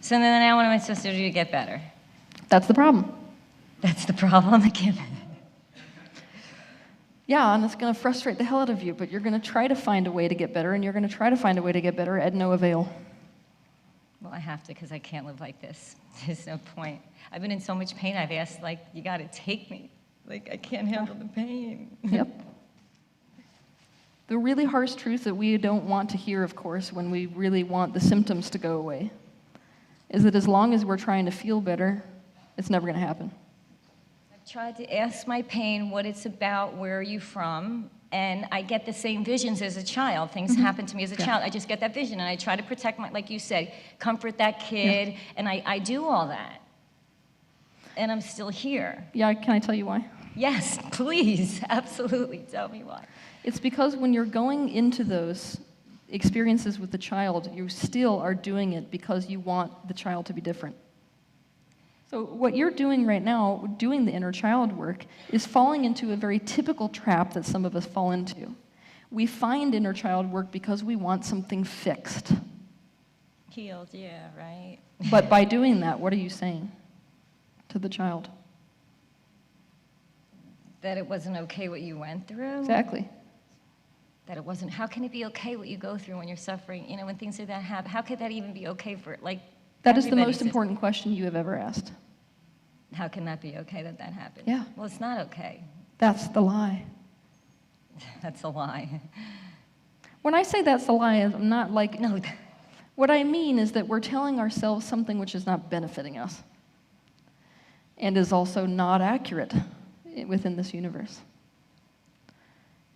So then now what am I supposed to do to get better? That's the problem. That's the problem? I can't. Yeah, and it's going to frustrate the hell out of you, but you're going to try to find a way to get better, and you're going to try to find a way to get better at no avail. Well, I have to, because I can't live like this. There's no point. I've been in so much pain, I've asked, like, you got to take me. Like, I can't handle the pain. Yep. The really harsh truth that we don't want to hear, of course, when we really want the symptoms to go away, is that as long as we're trying to feel better, it's never going to happen. I've tried to ask my pain what it's about, where are you from, and I get the same visions as a child. Things happen to me as a child. I just get that vision, and I try to protect my, like you said, comfort that kid, and I do all that. And I'm still here. Yeah, can I tell you why? Yes, please, absolutely, tell me why. It's because when you're going into those experiences with the child, you still are doing it because you want the child to be different. So what you're doing right now, doing the inner child work, is falling into a very typical trap that some of us fall into. We find inner child work because we want something fixed. Healed, yeah, right. But by doing that, what are you saying to the child? That it wasn't okay what you went through? Exactly. That it wasn't, how can it be okay what you go through when you're suffering? You know, when things like that happen, how could that even be okay for, like, that is the most important question you have ever asked. How can that be okay that that happened? Yeah. Well, it's not okay. That's the lie. That's a lie. When I say that's the lie, I'm not like, No. What I mean is that we're telling ourselves something which is not benefiting us and is also not accurate within this universe.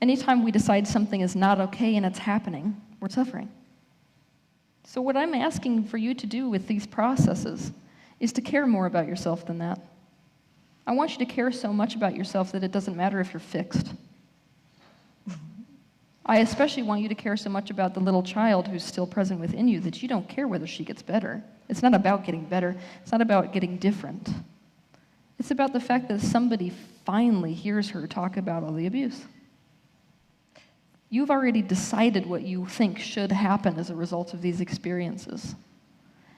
Anytime we decide something is not okay and it's happening, we're suffering. So what I'm asking for you to do with these processes is to care more about yourself than that. I want you to care so much about yourself that it doesn't matter if you're fixed. I especially want you to care so much about the little child who's still present within you that you don't care whether she gets better. It's not about getting better. It's not about getting different. It's about the fact that somebody finally hears her talk about all the abuse. You've already decided what you think should happen as a result of these experiences.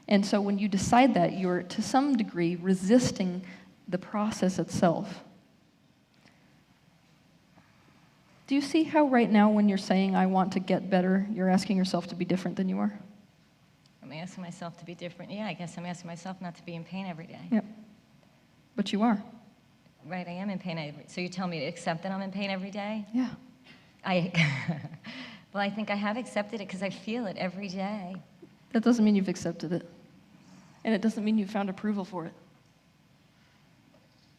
And so when you decide that, you're, to some degree, resisting the process itself. Do you see how right now when you're saying, I want to get better, you're asking yourself to be different than you are? I'm asking myself to be different. Yeah, I guess I'm asking myself not to be in pain every day. Yep. But you are. Right, I am in pain every day. So you tell me to accept that I'm in pain every day? Yeah. Well, I think I have accepted it because I feel it every day. That doesn't mean you've accepted it. And it doesn't mean you've found approval for it.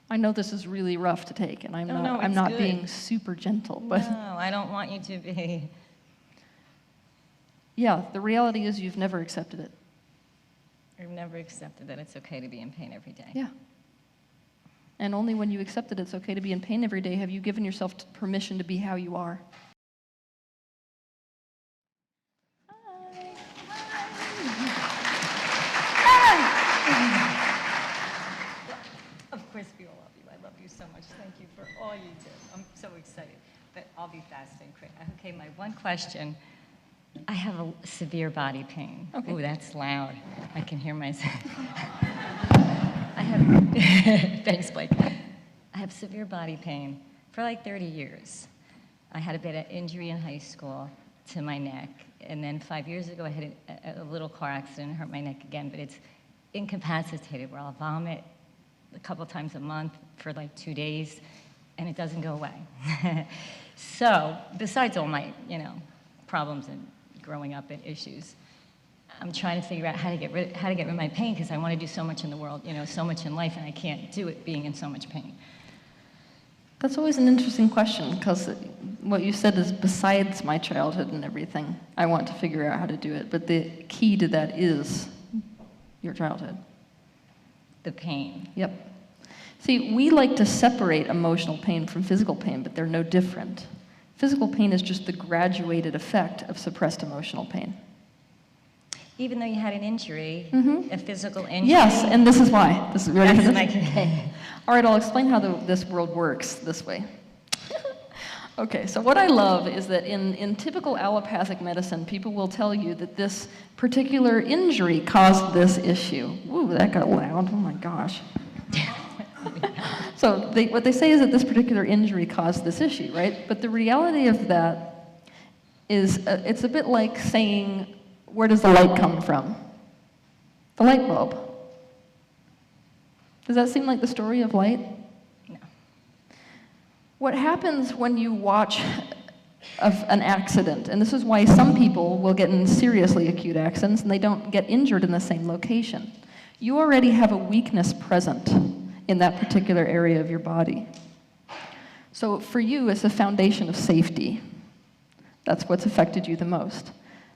I know this is really rough to take, and I'm not being super gentle, but no, I don't want you to be. Yeah, the reality is you've never accepted it. I've never accepted that it's okay to be in pain every day. Yeah. And only when you accepted it's okay to be in pain every day have you given yourself permission to be how you are. Of course we all love you. I love you so much. Thank you for all you do. I'm so excited. But I'll be fast and quick. Okay, my one question. I have a severe body pain. Okay. Ooh, that's loud. I can hear myself. I have, thanks, Blake. I have severe body pain for like 30 years. I had a bad injury in high school to my neck, and then 5 years ago I had a little car accident and hurt my neck again, but it's incapacitated where I'll vomit a couple times a month for like 2 days, and it doesn't go away. So, besides all my, problems and growing up and issues, I'm trying to figure out how to get rid of my pain because I want to do so much in the world, so much in life, and I can't do it being in so much pain. That's always an interesting question, because what you said is besides my childhood and everything, I want to figure out how to do it, but the key to that is your childhood. The pain. Yep. See, we like to separate emotional pain from physical pain, but they're no different. Physical pain is just the graduated effect of suppressed emotional pain. Even though you had an injury, a physical injury? Yes, and this is why. This is ready for this? Okay. All right, I'll explain how this world works this way. Okay, so what I love is that in typical allopathic medicine, people will tell you that this particular injury caused this issue. Ooh, that got loud. Oh my gosh. So what they say is that this particular injury caused this issue, right? But the reality of that is it's a bit like saying, where does the light come from? The light bulb. Does that seem like the story of light? No. What happens when you watch an accident, and this is why some people will get in seriously acute accidents and they don't get injured in the same location. You already have a weakness present in that particular area of your body. So for you, it's a foundation of safety. That's what's affected you the most.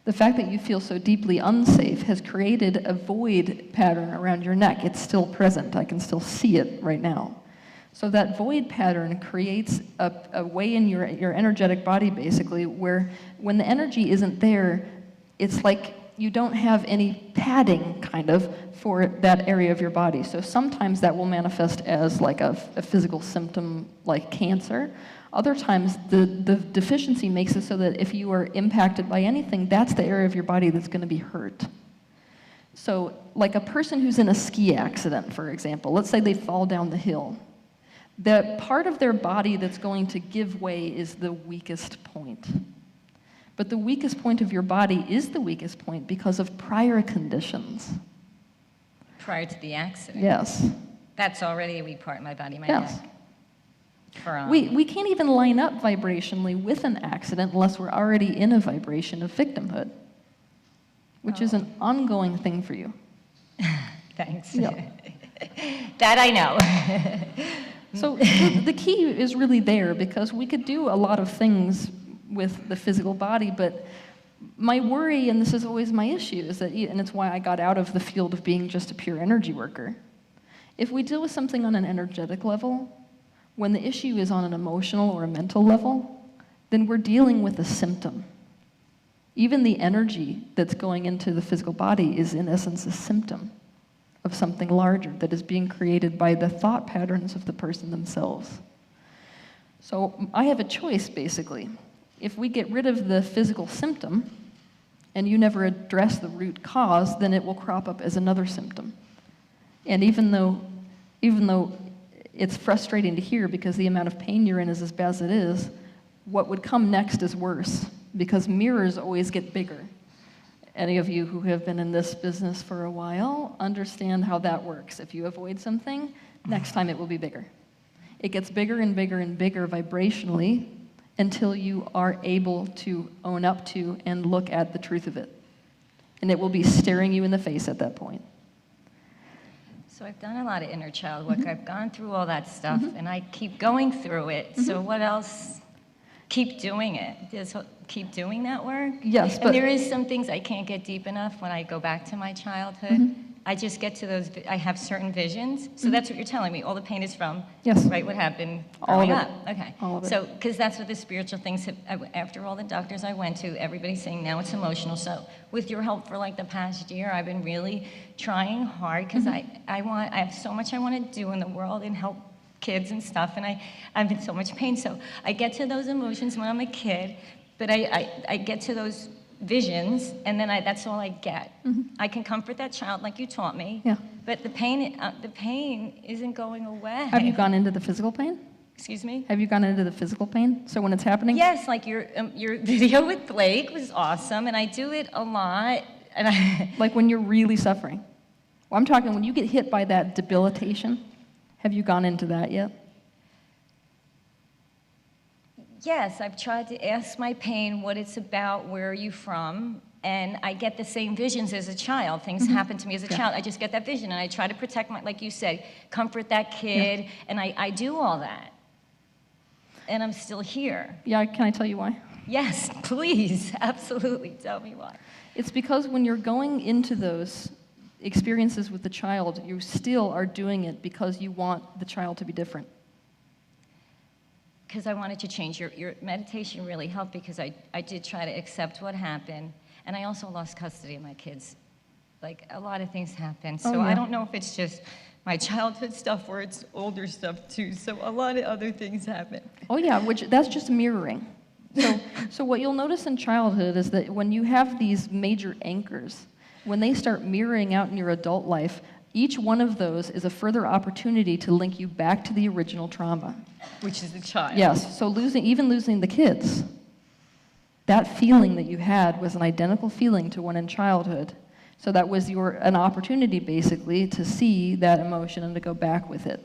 The fact that you feel so deeply unsafe has created a void pattern around your neck. It's still present. I can still see it right now. So that void pattern creates a way in your energetic body, basically, where when the energy isn't there, it's like you don't have any padding, kind of, for that area of your body. So sometimes that will manifest as like a physical symptom like cancer. Other times, the deficiency makes it so that if you are impacted by anything, that's the area of your body that's going to be hurt. So like a person who's in a ski accident, for example, let's say they fall down the hill. The part of their body that's going to give way is the weakest point. But the weakest point of your body is the weakest point because of prior conditions. Prior to the accident? Yes. That's already a weak part in my body, my Yes. neck. We can't even line up vibrationally with an accident unless we're already in a vibration of victimhood, which is an ongoing thing for you. Thanks. Yeah. That I know. So the key is really there, because we could do a lot of things with the physical body, but my worry, and this is always my issue, is that, and it's why I got out of the field of being just a pure energy worker. If we deal with something on an energetic level, when the issue is on an emotional or a mental level, then we're dealing with a symptom. Even the energy that's going into the physical body is, in essence, a symptom of something larger that is being created by the thought patterns of the person themselves. So I have a choice, basically. If we get rid of the physical symptom, and you never address the root cause, then it will crop up as another symptom. And even though it's frustrating to hear because the amount of pain you're in is as bad as it is, what would come next is worse, because mirrors always get bigger. Any of you who have been in this business for a while understand how that works. If you avoid something, next time it will be bigger. It gets bigger and bigger and bigger vibrationally until you are able to own up to and look at the truth of it. And it will be staring you in the face at that point. So I've done a lot of inner child work. I've gone through all that stuff, and I keep going through it. So what else? Keep doing it. Just keep doing that work? Yes, but and there is some things I can't get deep enough when I go back to my childhood. I just get to those, I have certain visions. So that's what you're telling me. All the pain is from, yes, right, what happened all growing of up. it. Okay. All of it. So, because that's what the spiritual things have, after all the doctors I went to, everybody's saying now it's emotional. So with your help for like the past year, I've been really trying hard because I have so much I want to do in the world and help kids and stuff, and I'm in so much pain. So I get to those emotions when I'm a kid, but I get to those visions, and then that's all I get. I can comfort that child like you taught me, Yeah. but the pain isn't going away. Have you gone into the physical pain? Excuse me? Have you gone into the physical pain? So when it's happening? Yes, like your video with Blake was awesome, and I do it a lot. And Like when you're really suffering? Well, I'm talking when you get hit by that debilitation. Have you gone into that yet? Yes, I've tried to ask my pain what it's about, where are you from, and I get the same visions as a child. Things happen to me as a child. I just get that vision, and I try to protect like you said, comfort that kid, and I do all that. And I'm still here. Yeah, can I tell you why? Yes, please, absolutely, tell me why. It's because when you're going into those experiences with the child, you still are doing it because you want the child to be different. Because I wanted to change. Your meditation really helped because I did try to accept what happened, and I also lost custody of my kids Like, a lot of things happen. Oh, So I yeah. don't know if it's just my childhood stuff or it's older stuff too. So a lot of other things happen. Oh yeah, which that's just mirroring. So what you'll notice in childhood is that when you have these major anchors, when they start mirroring out in your adult life, each one of those is a further opportunity to link you back to the original trauma. Which is the child. Yes, so even losing the kids, that feeling that you had was an identical feeling to one in childhood. So that was an opportunity, basically, to see that emotion and to go back with it.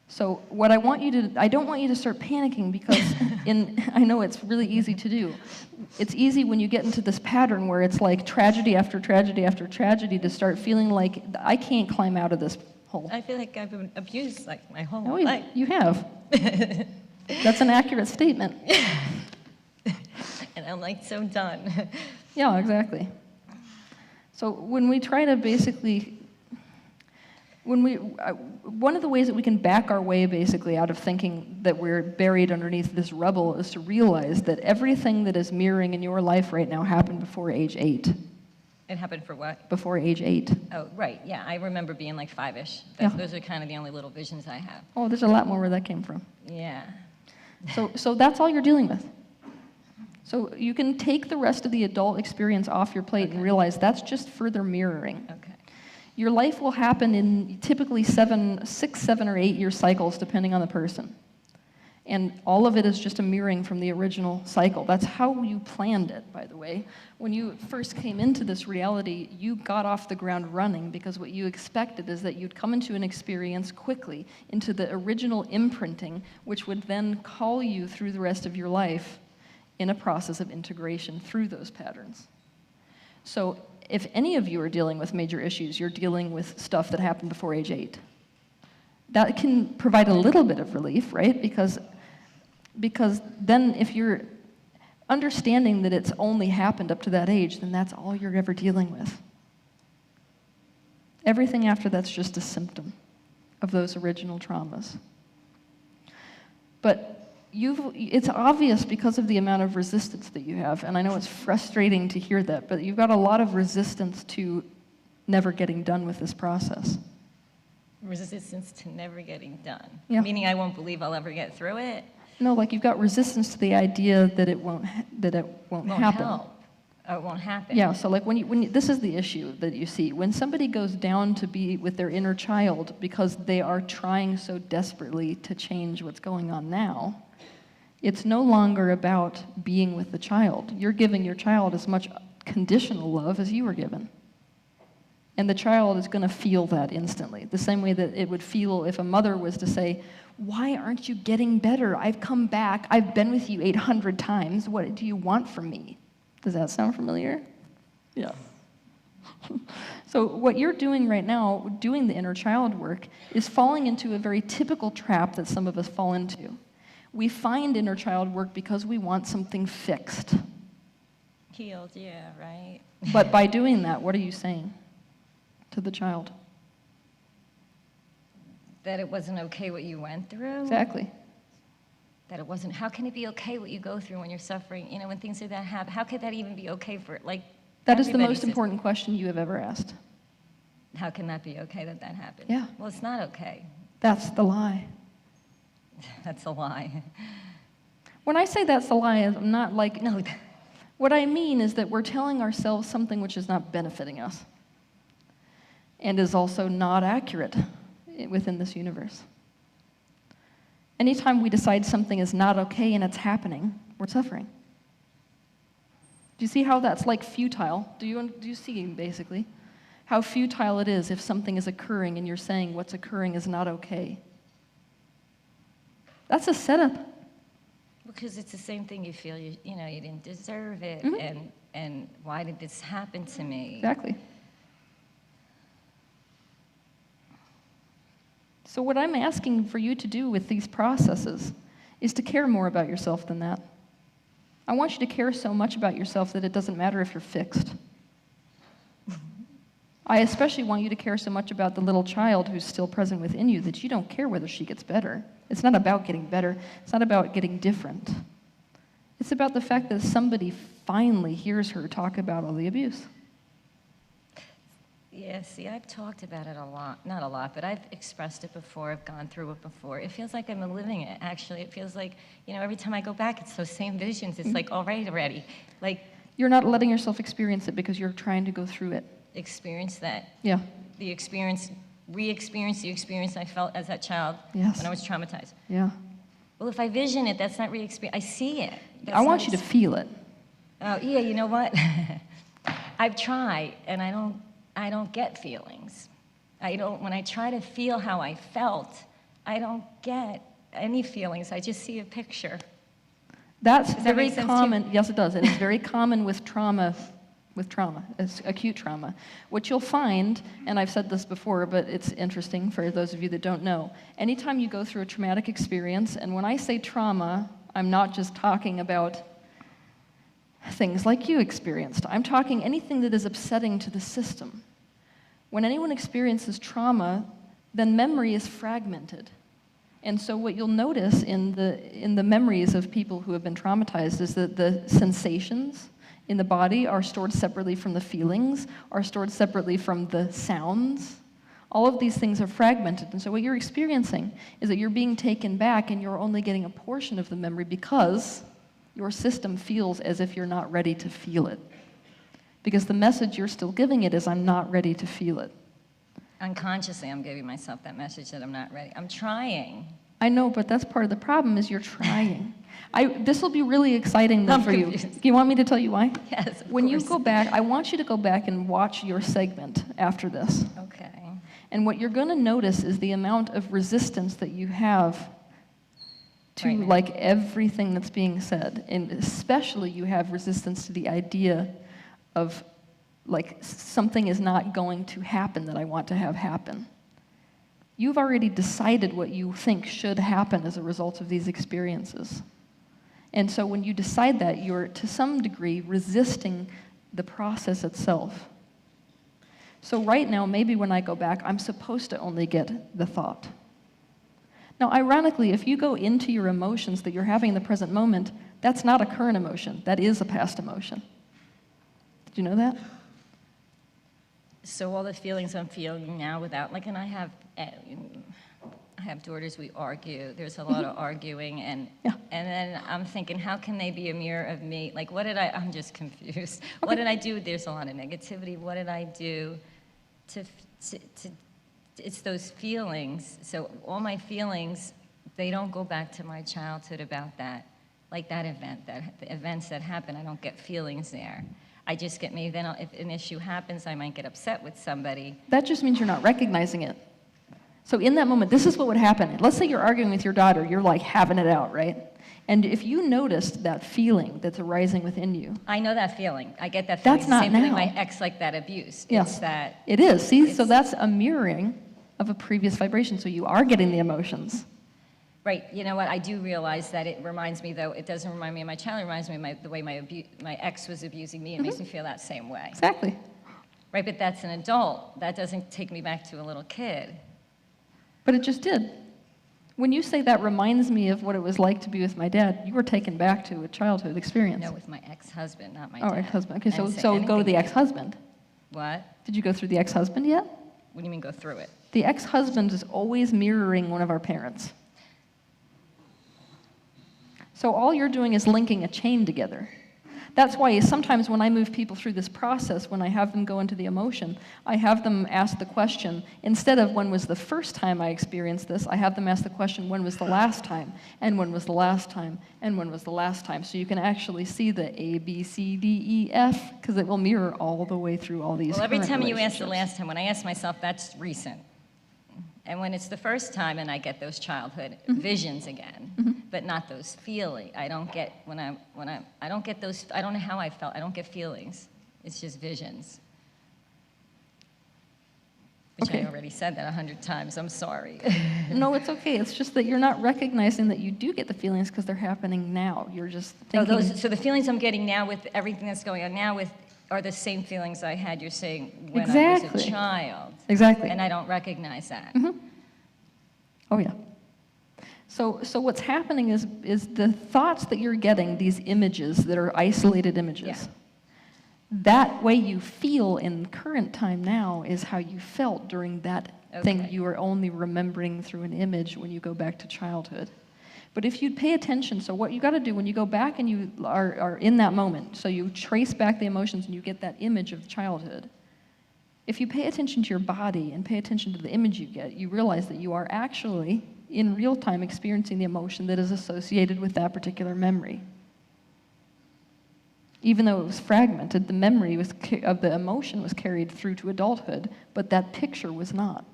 So what I don't want you to start panicking because I know it's really easy to do. It's easy when you get into this pattern where it's like tragedy after tragedy after tragedy to start feeling like I can't climb out of this hole. I feel like I've been abused like my whole Oh, life. you have. That's an accurate statement. And I'm like so done. Yeah, exactly. So when we try to basically, one of the ways that we can back our way basically out of thinking that we're buried underneath this rubble is to realize that everything that is mirroring in your life right now happened before age 8. It happened for what? Before age 8. Oh, right. Yeah, I remember being like 5-ish. Yeah. Those are kind of the only little visions I have. Oh, there's a lot more where that came from. Yeah. So that's all you're dealing with. So you can take the rest of the adult experience off your plate and realize that's just further mirroring. Okay. Your life will happen in typically 6, 7, or 8-year cycles, depending on the person. And all of it is just a mirroring from the original cycle. That's how you planned it, by the way. When you first came into this reality, you got off the ground running because what you expected is that you'd come into an experience quickly, into the original imprinting, which would then call you through the rest of your life in a process of integration through those patterns. So if any of you are dealing with major issues, you're dealing with stuff that happened before age 8. That can provide a little bit of relief, right? Because then if you're understanding that it's only happened up to that age, then that's all you're ever dealing with. Everything after that's just a symptom of those original traumas. But it's obvious because of the amount of resistance that you have, and I know it's frustrating to hear that, but you've got a lot of resistance to never getting done with this process. Resistance to never getting done. Yeah. Meaning I won't believe I'll ever get through it. No, like you've got resistance to the idea that it won't Won't happen. help. Or it won't happen. Yeah, so like this is the issue that you see. When somebody goes down to be with their inner child because they are trying so desperately to change what's going on now, it's no longer about being with the child. You're giving your child as much conditional love as you were given. And the child is going to feel that instantly, the same way that it would feel if a mother was to say, "Why aren't you getting better? I've come back. I've been with you 800 times. What do you want from me?" Does that sound familiar? Yeah. So what you're doing right now, doing the inner child work, is falling into a very typical trap that some of us fall into. We find inner child work because we want something fixed. Healed, yeah, right. But by doing that, what are you saying to the child? That it wasn't okay what you went through. Exactly. That it wasn't, how can it be okay what you go through when you're suffering? You know, when things like that happen, how could that even be okay for, like, That is the everybody most says, important question you have ever asked. How can that be okay that happened? Yeah. Well, it's not okay. That's the lie. That's a lie. When I say that's the lie, I'm not like, No, what I mean is that we're telling ourselves something which is not benefiting us and is also not accurate within this universe. Anytime we decide something is not okay and it's happening, we're suffering. Do you see how that's like futile? Do you see basically how futile it is if something is occurring and you're saying what's occurring is not okay? That's a setup. because it's the same thing you feel, you know, you didn't deserve it, Mm-hmm. and why did this happen to me? Exactly. So what I'm asking for you to do with these processes is to care more about yourself than that. I want you to care so much about yourself that it doesn't matter if you're fixed. I especially want you to care so much about the little child who's still present within you that you don't care whether she gets better. It's not about getting better. It's not about getting different. It's about the fact that somebody finally hears her talk about all the abuse. Yeah, see, I've talked about it a lot. Not a lot, but I've expressed it before. I've gone through it before. It feels like I'm living it, actually. It feels like, every time I go back, it's those same visions. It's like, all right already. Like, You're not letting yourself experience it because you're trying to go through it. experience that. Yeah. The experience, re-experience the experience I felt as that child Yes. when I was traumatized. Yeah. Well, if I vision it, that's not re-experience. I see it. I want you to feel it. Oh, yeah, you know what? I've tried, and I don't get feelings. When I try to feel how I felt, I don't get any feelings. I just see a picture. That's Does that very make sense common. too? Yes, it does. It is very common with trauma. It's acute trauma. What you'll find, and I've said this before, but it's interesting for those of you that don't know, anytime you go through a traumatic experience, and when I say trauma, I'm not just talking about things like you experienced. I'm talking anything that is upsetting to the system. When anyone experiences trauma, then memory is fragmented. And so what you'll notice in the memories of people who have been traumatized is that the sensations in the body are stored separately from the feelings, are stored separately from the sounds. All of these things are fragmented. And so what you're experiencing is that you're being taken back and you're only getting a portion of the memory because your system feels as if you're not ready to feel it. Because the message you're still giving it is, I'm not ready to feel it. Unconsciously, I'm giving myself that message that I'm not ready. I'm trying. I know, but that's part of the problem is you're trying. This will be really exciting though I'm for you. confused. Do you want me to tell you why? Yes, of When you course. go back, I want you to go back and watch your segment after this. Okay. And what you're going to notice is the amount of resistance that you have to Right now. like everything that's being said. And especially you have resistance to the idea of like something is not going to happen that I want to have happen. You've already decided what you think should happen as a result of these experiences. And so when you decide that, you're to some degree resisting the process itself. So right now, maybe when I go back, I'm supposed to only get the thought. Now, ironically, if you go into your emotions that you're having in the present moment, that's not a current emotion. That is a past emotion. Did you know that? So all the feelings I'm feeling now without, like, and I have daughters, we argue. There's a lot of arguing, and Yeah. and then I'm thinking, how can they be a mirror of me? Like, I'm just confused. What did I do? There's a lot of negativity. What did I do to it's those feelings. So all my feelings, they don't go back to my childhood about that. Like that event, the events that happen, I don't get feelings there. I just get, maybe then if an issue happens, I might get upset with somebody. That just means you're not recognizing it. So in that moment, this is what would happen. Let's say you're arguing with your daughter. You're like having it out, right? And if you noticed that feeling that's arising within you. I know that feeling. I get that feeling. That's not Same feeling now. my ex, like that abuse. Yes. It's that. It is. See, so it's- that's a mirroring of a previous vibration. So you are getting the emotions. Right. You know what? I do realize that it reminds me, though, it doesn't remind me of my child. It reminds me of the way my ex was abusing me. It makes me feel that same way. Exactly. Right, but that's an adult. That doesn't take me back to a little kid. But it just did. When you say that reminds me of what it was like to be with my dad, you were taken back to a childhood experience. No, with my ex-husband, not my Oh, dad. ex-husband. Okay, I didn't say so go to anything. the ex-husband. What? Did you go through the ex-husband yet? What do you mean go through it? The ex-husband is always mirroring one of our parents. So all you're doing is linking a chain together. That's why sometimes when I move people through this process, when I have them go into the emotion, I have them ask the question, instead of when was the first time I experienced this, I have them ask the question, when was the last time? And when was the last time? And when was the last time? So you can actually see the A, B, C, D, E, F, because it will mirror all the way through all these Well, every current time you ask the relationships. last time, when I ask myself, that's recent. And when it's the first time and I get those childhood visions again, but not those feelings. I don't get I don't get those, I don't know how I felt. I don't get feelings. It's just visions. Which Okay. I already said that 100 times. I'm sorry. No, it's okay. It's just that you're not recognizing that you do get the feelings because they're happening now. You're just thinking. So the feelings I'm getting now with everything that's going on now are the same feelings I had, you're saying, when I was Exactly. a child. Exactly. And I don't recognize that. Oh, yeah. So what's happening is the thoughts that you're getting, these images that are isolated images, That way you feel in current time now is how you felt during that thing Okay. you are only remembering through an image when you go back to childhood. But if you'd pay attention, so what you got to do when you go back and you are in that moment, so you trace back the emotions and you get that image of childhood, if you pay attention to your body and pay attention to the image you get, you realize that you are actually, in real time, experiencing the emotion that is associated with that particular memory. Even though it was fragmented, the memory of the emotion was carried through to adulthood, but that picture was not.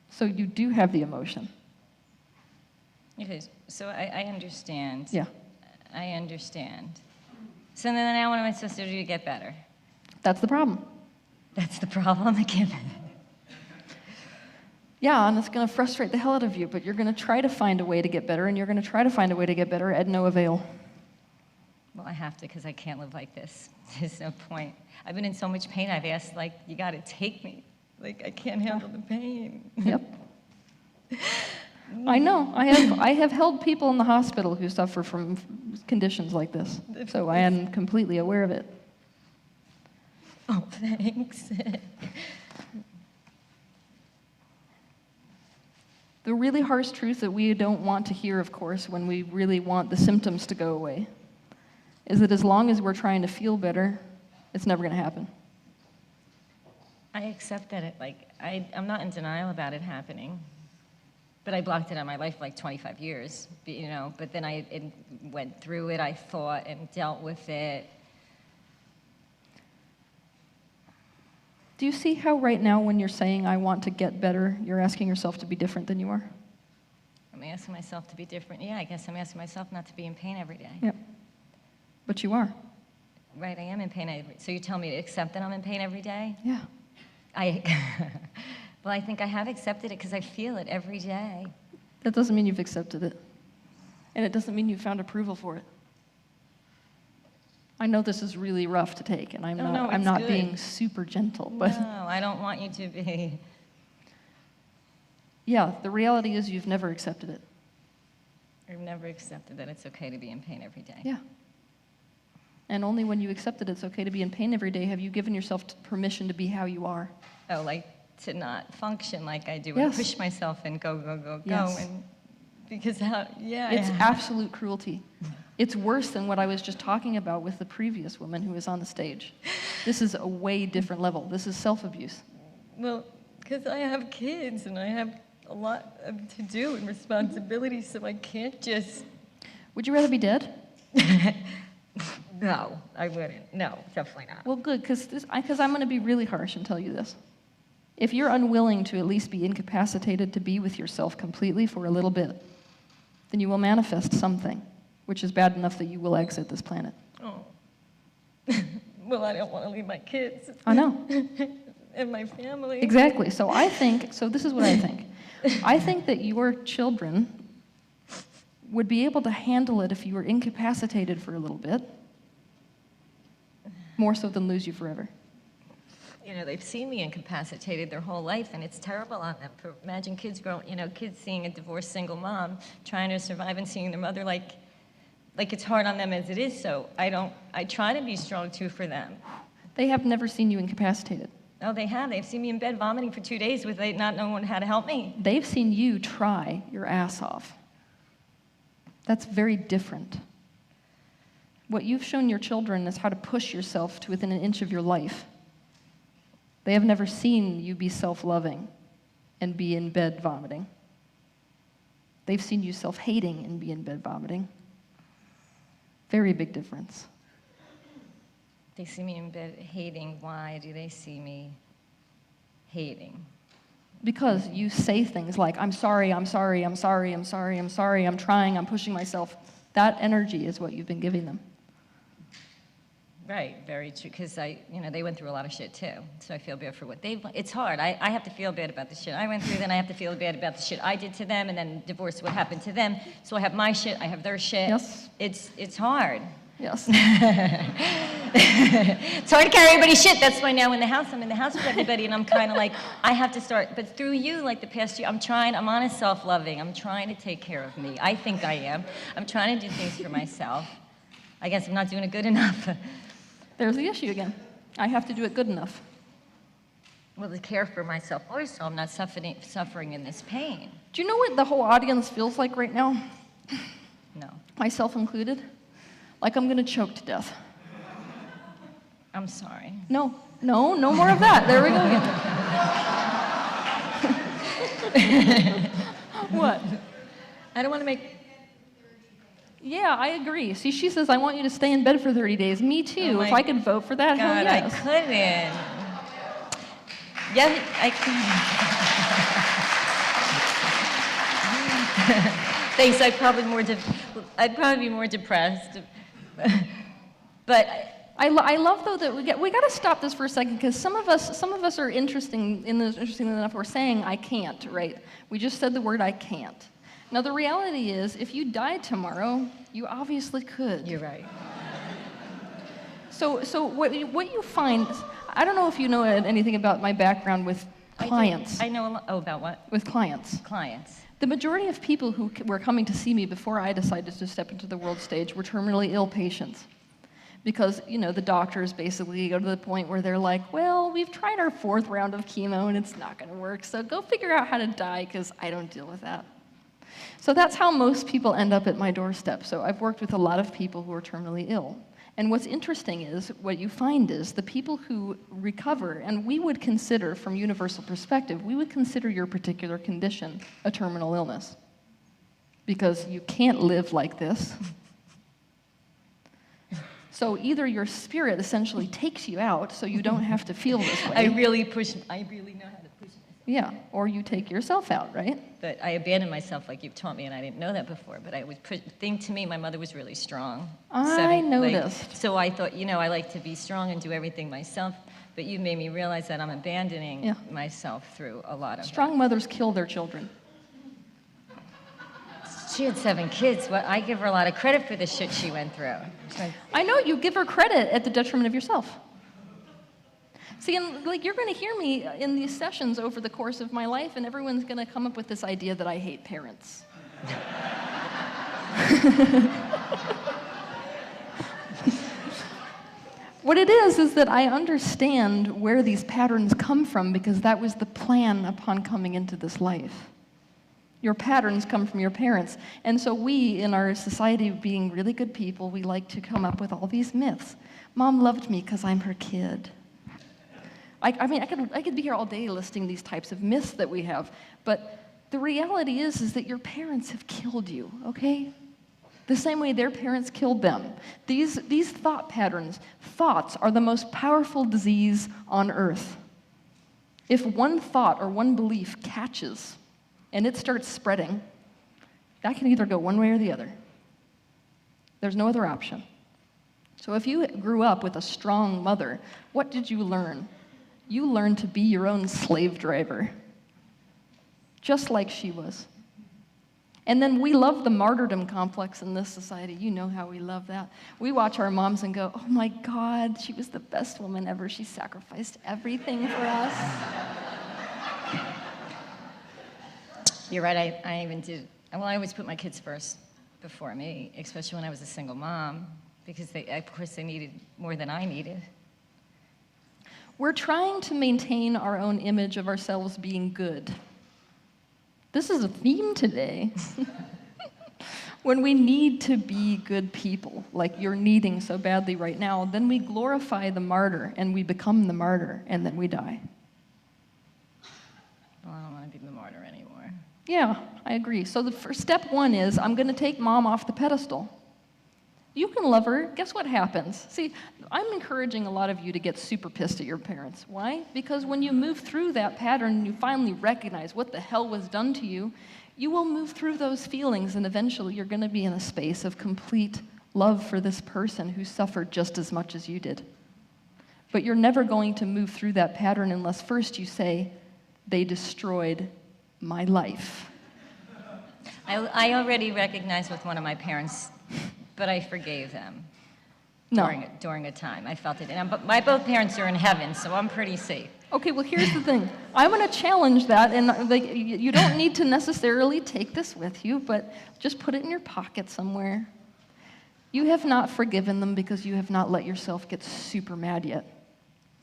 So you do have the emotion. Okay, so I understand. Yeah. I understand. So then now what am I supposed to do to get better? That's the problem. That's the problem again. Yeah, and it's going to frustrate the hell out of you, but you're going to try to find a way to get better, and you're going to try to find a way to get better at no avail. Well, I have to because I can't live like this. There's no point. I've been in so much pain, I've asked, like, you got to take me. Like, I can't handle the pain. Yep. I know. I have held people in the hospital who suffer from conditions like this, so I am completely aware of it. Oh, thanks. The really harsh truth that we don't want to hear, of course, when we really want the symptoms to go away, is that as long as we're trying to feel better, it's never going to happen. I accept that I'm not in denial about it happening, but I blocked it out of my life for like 25 years, you know, but then I went through it, I thought, and dealt with it. Do you see how right now when you're saying, I want to get better, you're asking yourself to be different than you are? I'm asking myself to be different. Yeah, I guess I'm asking myself not to be in pain every day. Yep. But you are. Right, I am in pain. So you tell me to accept that I'm in pain every day? Yeah. Well, I think I have accepted it because I feel it every day. That doesn't mean you've accepted it. And it doesn't mean you've found approval for it. I know this is really rough to take, and I'm not good. being super gentle, but No, I don't want you to be. yeah, the reality is you've never accepted it. I've never accepted that it's okay to be in pain every day. Yeah. And only when you accepted it's okay to be in pain every day have you given yourself permission to be how you are. Oh, like to not function like I do Yes. and push myself and go, Yes. and because yeah. It's absolute cruelty. It's worse than what I was just talking about with the previous woman who was on the stage. This is a way different level. This is self-abuse. Well, because I have kids and I have a lot to do and responsibilities, so I can't just. Would you rather be dead? No, I wouldn't. No, definitely not. Well, good, because I'm going to be really harsh and tell you this. If you're unwilling to at least be incapacitated to be with yourself completely for a little bit, then you will manifest something, which is bad enough that you will exit this planet. Oh. Well, I don't want to leave my kids. I know. And my family. Exactly. So this is what I think. I think that your children would be able to handle it if you were incapacitated for a little bit, more so than lose you forever. You know, they've seen me incapacitated their whole life, and it's terrible on them. Imagine kids kids seeing a divorced single mom trying to survive and seeing their mother like it's hard on them as it is. So I try to be strong too for them. They have never seen you incapacitated. Oh, they have. They've seen me in bed vomiting for 2 days with not knowing how to help me. They've seen you try your ass off. That's very different. What you've shown your children is how to push yourself to within an inch of your life. They have never seen you be self-loving and be in bed vomiting. They've seen you self-hating and be in bed vomiting. Very big difference. They see me in bed hating. Why do they see me hating? Because you say things like, I'm sorry, I'm sorry, I'm sorry, I'm sorry, I'm sorry, I'm trying, I'm pushing myself. That energy is what you've been giving them. Right, very true, because they went through a lot of shit too, so I feel bad for what it's hard. I have to feel bad about the shit I went through, then I have to feel bad about the shit I did to them, and then divorce what happened to them. So I have my shit, I have their shit. Yes. It's hard. Yes. It's hard to carry everybody's shit. That's why now I'm in the house with everybody, and I'm kind of like, I have to start, but through you, like the past year, I'm on a self-loving, I'm trying to take care of me. I think I am. I'm trying to do things for myself. I guess I'm not doing it good enough. There's the issue again. I have to do it good enough. Well, to care for myself first, so I'm not suffering in this pain. Do you know what the whole audience feels like right now? No. Myself included? Like I'm going to choke to death. I'm sorry. No more of that. There we go again. What? I don't want to make... Yeah, I agree. See, she says, I want you to stay in bed for 30 days. Me too. Oh If I could vote for that, hell God, yes. I couldn't. Yeah, I couldn't. Thanks. I'd probably be more depressed. But I love though that we got to stop this for a second, because some of us are interesting enough. We're saying I can't, right? We just said the word I can't. Now the reality is, if you died tomorrow, you obviously could. you're right. So what you find, I don't know if you know anything about my background with clients. I know a lot. Oh, about what? With clients. Clients. The majority of people who were coming to see me before I decided to step into the world stage were terminally ill patients. Because, the doctors basically go to the point where they're like, well, we've tried our 4th round of chemo and it's not going to work, so go figure out how to die, because I don't deal with that. So that's how most people end up at my doorstep. So I've worked with a lot of people who are terminally ill. And what's interesting is, what you find is, the people who recover, and we would consider, from universal perspective, we would consider your particular condition a terminal illness. Because you can't live like this. So either your spirit essentially takes you out so you don't have to feel this way. I really know how to push myself. Yeah, or you take yourself out, right? But I abandoned myself like you've taught me, and I didn't know that before. But I would think to me, my mother was really strong. I noticed. So I thought, I like to be strong and do everything myself. But you made me realize that I'm abandoning myself through a lot of Strong mothers kill their children. She had 7 kids. Well, I give her a lot of credit for the shit she went through. I know, you give her credit at the detriment of yourself. See, and you're going to hear me in these sessions over the course of my life, and everyone's going to come up with this idea that I hate parents. What it is that I understand where these patterns come from, because that was the plan upon coming into this life. Your patterns come from your parents. And so we, in our society, being really good people, we like to come up with all these myths. Mom loved me because I'm her kid. I could be here all day listing these types of myths that we have. But the reality is that your parents have killed you, okay? The same way their parents killed them. These thought patterns, thoughts are the most powerful disease on earth. If one thought or one belief catches, and it starts spreading, that can either go one way or the other. There's no other option. So if you grew up with a strong mother, what did you learn? You learned to be your own slave driver, just like she was. And then we love the martyrdom complex in this society. You know how we love that. We watch our moms and go, oh my God, she was the best woman ever. She sacrificed everything for us. You're right. I even did. Well, I always put my kids first before me, especially when I was a single mom, because of course, they needed more than I needed. We're trying to maintain our own image of ourselves being good. This is a theme today. When we need to be good people, like you're needing so badly right now, then we glorify the martyr, and we become the martyr, and then we die. Well, I don't want to be the martyr anymore. Yeah, I agree. So the first step 1 is, I'm going to take mom off the pedestal. You can love her. Guess what happens? See, I'm encouraging a lot of you to get super pissed at your parents. Why? Because when you move through that pattern and you finally recognize what the hell was done to you, you will move through those feelings, and eventually you're going to be in a space of complete love for this person who suffered just as much as you did. But you're never going to move through that pattern unless first you say, they destroyed my life. I already recognized with one of my parents, but I forgave them during a time. I felt it. But my both parents are in heaven, so I'm pretty safe. Okay, well, here's the thing. I'm going to challenge that, and you don't need to necessarily take this with you, but just put it in your pocket somewhere. You have not forgiven them because you have not let yourself get super mad yet.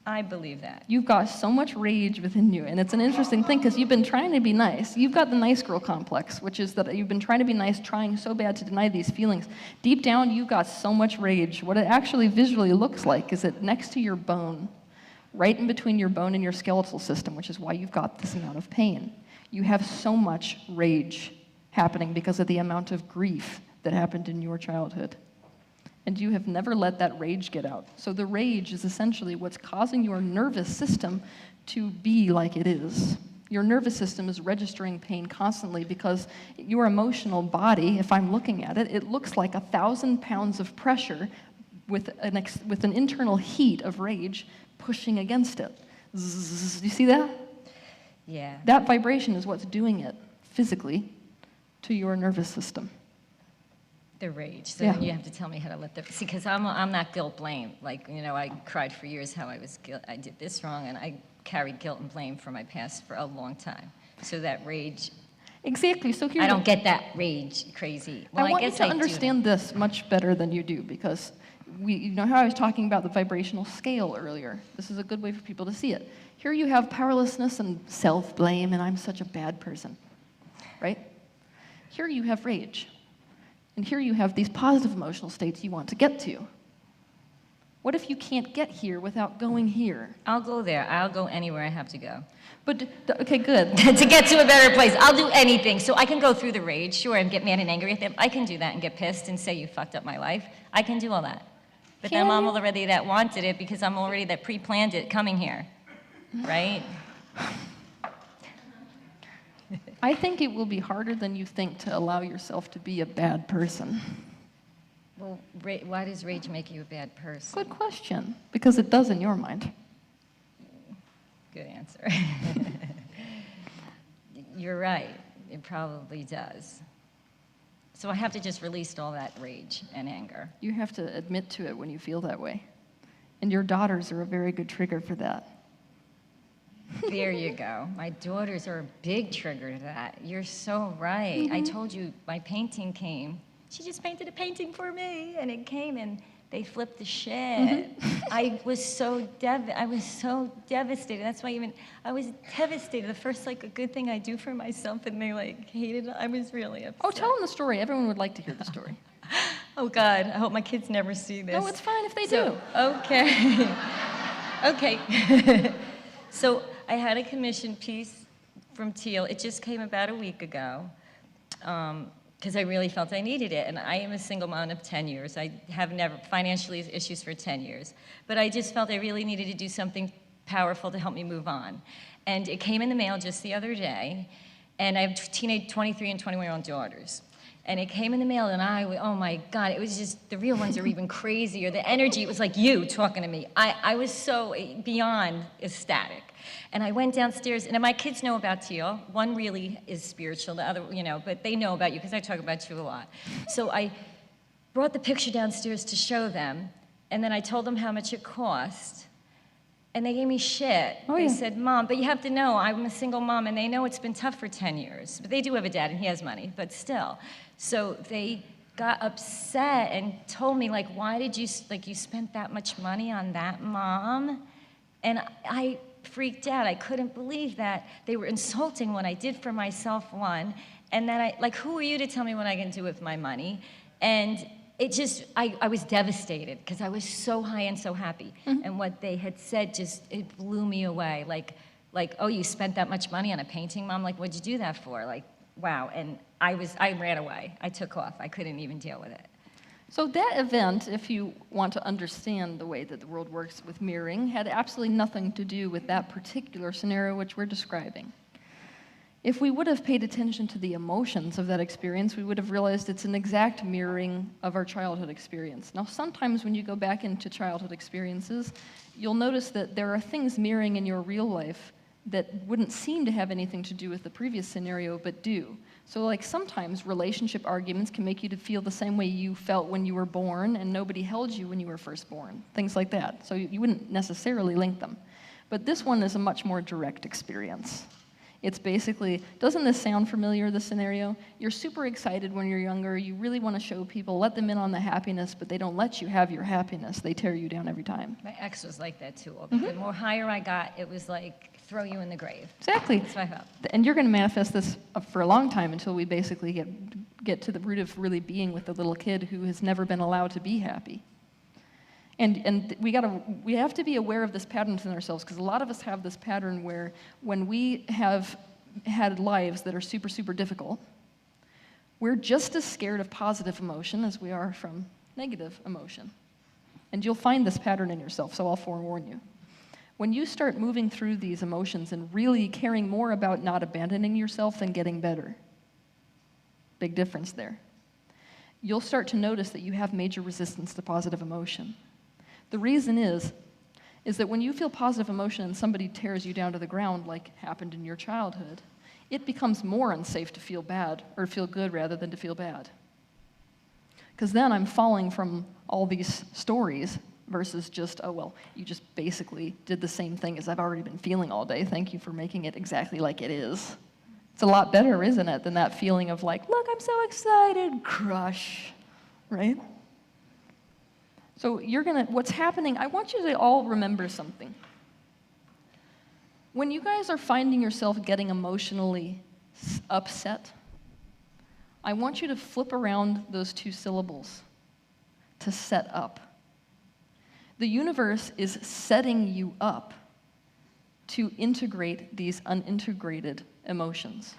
I believe that. You've got so much rage within you, and it's an interesting thing because you've been trying to be nice. You've got the nice girl complex, which is that you've been trying to be nice, trying so bad to deny these feelings. Deep down, you've got so much rage. What it actually visually looks like is that next to your bone, right in between your bone and your skeletal system, which is why you've got this amount of pain, you have so much rage happening because of the amount of grief that happened in your childhood. And you have never let that rage get out. So the rage is essentially what's causing your nervous system to be like it is. Your nervous system is registering pain constantly because your emotional body, if I'm looking at it, it looks like 1,000 pounds of pressure with an internal heat of rage pushing against it. Zzz, do you see that? Yeah. That vibration is what's doing it physically to your nervous system. The rage. So Yeah. then you have to tell me how to let the see, because I'm not guilt blame. Like, you know, I cried for years how I did this wrong, and I carried guilt and blame for my past for a long time. So that rage, Exactly. So here I don't get that rage crazy. Well, I want guess you to I do. understand this much better than you do because you know how I was talking about the vibrational scale earlier. This is a good way for people to see it. Here you have powerlessness and self-blame, and I'm such a bad person, right? Here you have rage. And here you have these positive emotional states you want to get to. What if you can't get here without going here? I'll go there. I'll go anywhere I have to go. But, okay, good. To get to a better place. I'll do anything. So I can go through the rage, sure, and get mad and angry at them. I can do that and get pissed and say you fucked up my life. I can do all that. But then I'm already that wanted it because I'm already that pre-planned it coming here, right? I think it will be harder than you think to allow yourself to be a bad person. Well, why does rage make you a bad person? Good question. Because it does in your mind. Good answer. You're right. It probably does. So I have to just release all that rage and anger. You have to admit to it when you feel that way. And your daughters are a very good trigger for that. There you go. My daughters are a big trigger to that. You're so right. I told you my painting came. She just painted a painting for me, and it came, and they flipped the shit. I was so devastated. That's why I was devastated. The first a good thing I do for myself, and they hated it. I was really upset. Oh, tell them the story. Everyone would like to hear the story. Oh God, I hope my kids never see this. No, it's fine if they do. Okay. Okay. So I had a commission piece from Teal. It just came about a week ago because I really felt I needed it. And I am a single mom of 10 years. I have never financially issues for 10 years. But I just felt I really needed to do something powerful to help me move on. And it came in the mail just the other day. And I have teenage 23 and 21-year-old daughters. And it came in the mail, and oh my God, it was just, the real ones are even crazier. The energy, it was like you talking to me. I was so beyond ecstatic. And I went downstairs, and my kids know about Teal. One really is spiritual, the other, but they know about you because I talk about you a lot. So I brought the picture downstairs to show them, and then I told them how much it cost. And they gave me shit. Oh, they yeah. said, Mom, but you have to know, I'm a single mom, and they know it's been tough for 10 years. But they do have a dad, and he has money, but still. So they got upset and told me, why did you spent that much money on that, Mom? And I freaked out. I couldn't believe that. They were insulting what I did for myself, one, and then who are you to tell me what I can do with my money? And it just, I was devastated because I was so high and so happy. Mm-hmm. And what they had said it blew me away. Oh, you spent that much money on a painting, Mom? What'd you do that for? Wow. And I ran away. I took off. I couldn't even deal with it. So that event, if you want to understand the way that the world works with mirroring, had absolutely nothing to do with that particular scenario which we're describing. If we would have paid attention to the emotions of that experience, we would have realized it's an exact mirroring of our childhood experience. Now, sometimes when you go back into childhood experiences, you'll notice that there are things mirroring in your real life that wouldn't seem to have anything to do with the previous scenario, but do. So sometimes relationship arguments can make you to feel the same way you felt when you were born and nobody held you when you were first born, things like that. So you wouldn't necessarily link them. But this one is a much more direct experience. It's basically, doesn't this sound familiar, this scenario? You're super excited when you're younger. You really want to show people, let them in on the happiness, but they don't let you have your happiness. They tear you down every time. My ex was like that too. The more higher I got, it was like throw you in the grave. Exactly. That's what I felt. And you're going to manifest this for a long time until we basically get to the root of really being with the little kid who has never been allowed to be happy. And we have to be aware of this pattern in ourselves, because a lot of us have this pattern where when we have had lives that are super, super difficult, we're just as scared of positive emotion as we are from negative emotion. And you'll find this pattern in yourself, so I'll forewarn you. When you start moving through these emotions and really caring more about not abandoning yourself than getting better, big difference there, you'll start to notice that you have major resistance to positive emotion. The reason is that when you feel positive emotion and somebody tears you down to the ground, like happened in your childhood, it becomes more unsafe to feel bad, or feel good rather than to feel bad. Because then I'm falling from all these stories versus just, oh, well, you just basically did the same thing as I've already been feeling all day. Thank you for making it exactly like it is. It's a lot better, isn't it, than that feeling of like, look, I'm so excited, crush, right? So what's happening, I want you to all remember something. When you guys are finding yourself getting emotionally upset, I want you to flip around those two syllables to set up. The universe is setting you up to integrate these unintegrated emotions.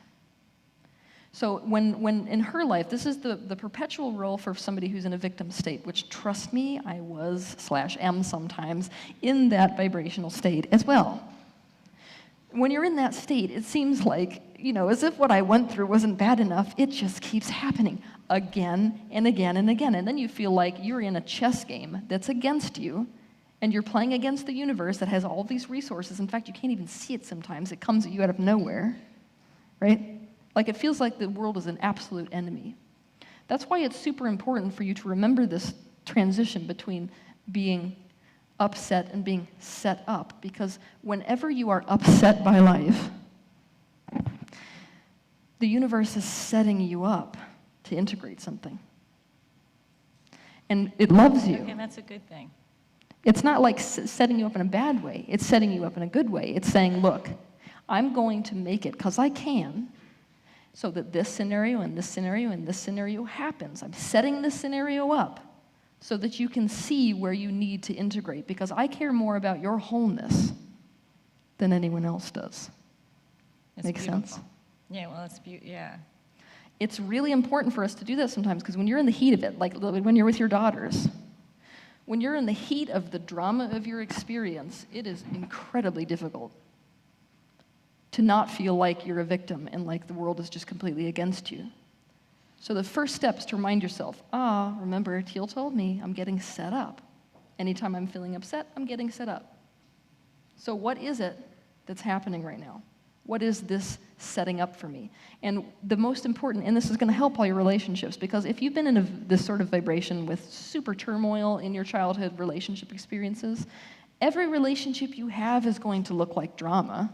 So when in her life, this is the perpetual role for somebody who's in a victim state, which, trust me, I was/am sometimes in that vibrational state as well. When you're in that state, it seems like, as if what I went through wasn't bad enough, it just keeps happening again and again and again. And then you feel like you're in a chess game that's against you, and you're playing against the universe that has all these resources. In fact, you can't even see it sometimes. It comes at you out of nowhere, right? Like it feels like the world is an absolute enemy. That's why it's super important for you to remember this transition between being upset and being set up, because whenever you are upset by life, the universe is setting you up to integrate something. And it loves you. Okay, that's a good thing. It's not like setting you up in a bad way. It's setting you up in a good way. It's saying, look, I'm going to make it because I can, so that this scenario and this scenario and this scenario happens. I'm setting this scenario up so that you can see where you need to integrate, because I care more about your wholeness than anyone else does. Make sense? Yeah, well, it's beautiful, yeah. It's really important for us to do that sometimes, because when you're in the heat of it, like when you're with your daughters, when you're in the heat of the drama of your experience, it is incredibly difficult to not feel like you're a victim and like the world is just completely against you. So the first step is to remind yourself, remember, Teal told me I'm getting set up. Anytime I'm feeling upset, I'm getting set up. So what is it that's happening right now? What is this setting up for me? And the most important, and this is going to help all your relationships, because if you've been in this sort of vibration with super turmoil in your childhood relationship experiences, every relationship you have is going to look like drama.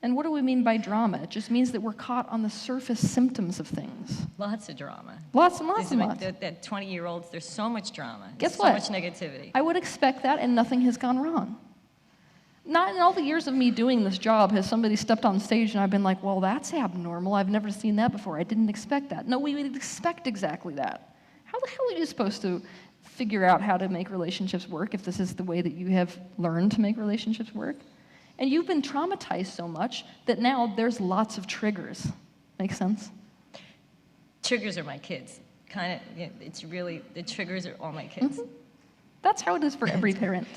And what do we mean by drama? It just means that we're caught on the surface symptoms of things. Lots of drama. Lots and lots and lots. That 20-year-olds, there's so much drama. Guess what? So much negativity. I would expect that, and nothing has gone wrong. Not in all the years of me doing this job has somebody stepped on stage and I've been like, well, that's abnormal. I've never seen that before. I didn't expect that. No, we would expect exactly that. How the hell are you supposed to figure out how to make relationships work if this is the way that you have learned to make relationships work? And you've been traumatized so much that now there's lots of triggers. Make sense? Triggers are my kids. It's really, the triggers are all my kids. Mm-hmm. That's how it is for every parent.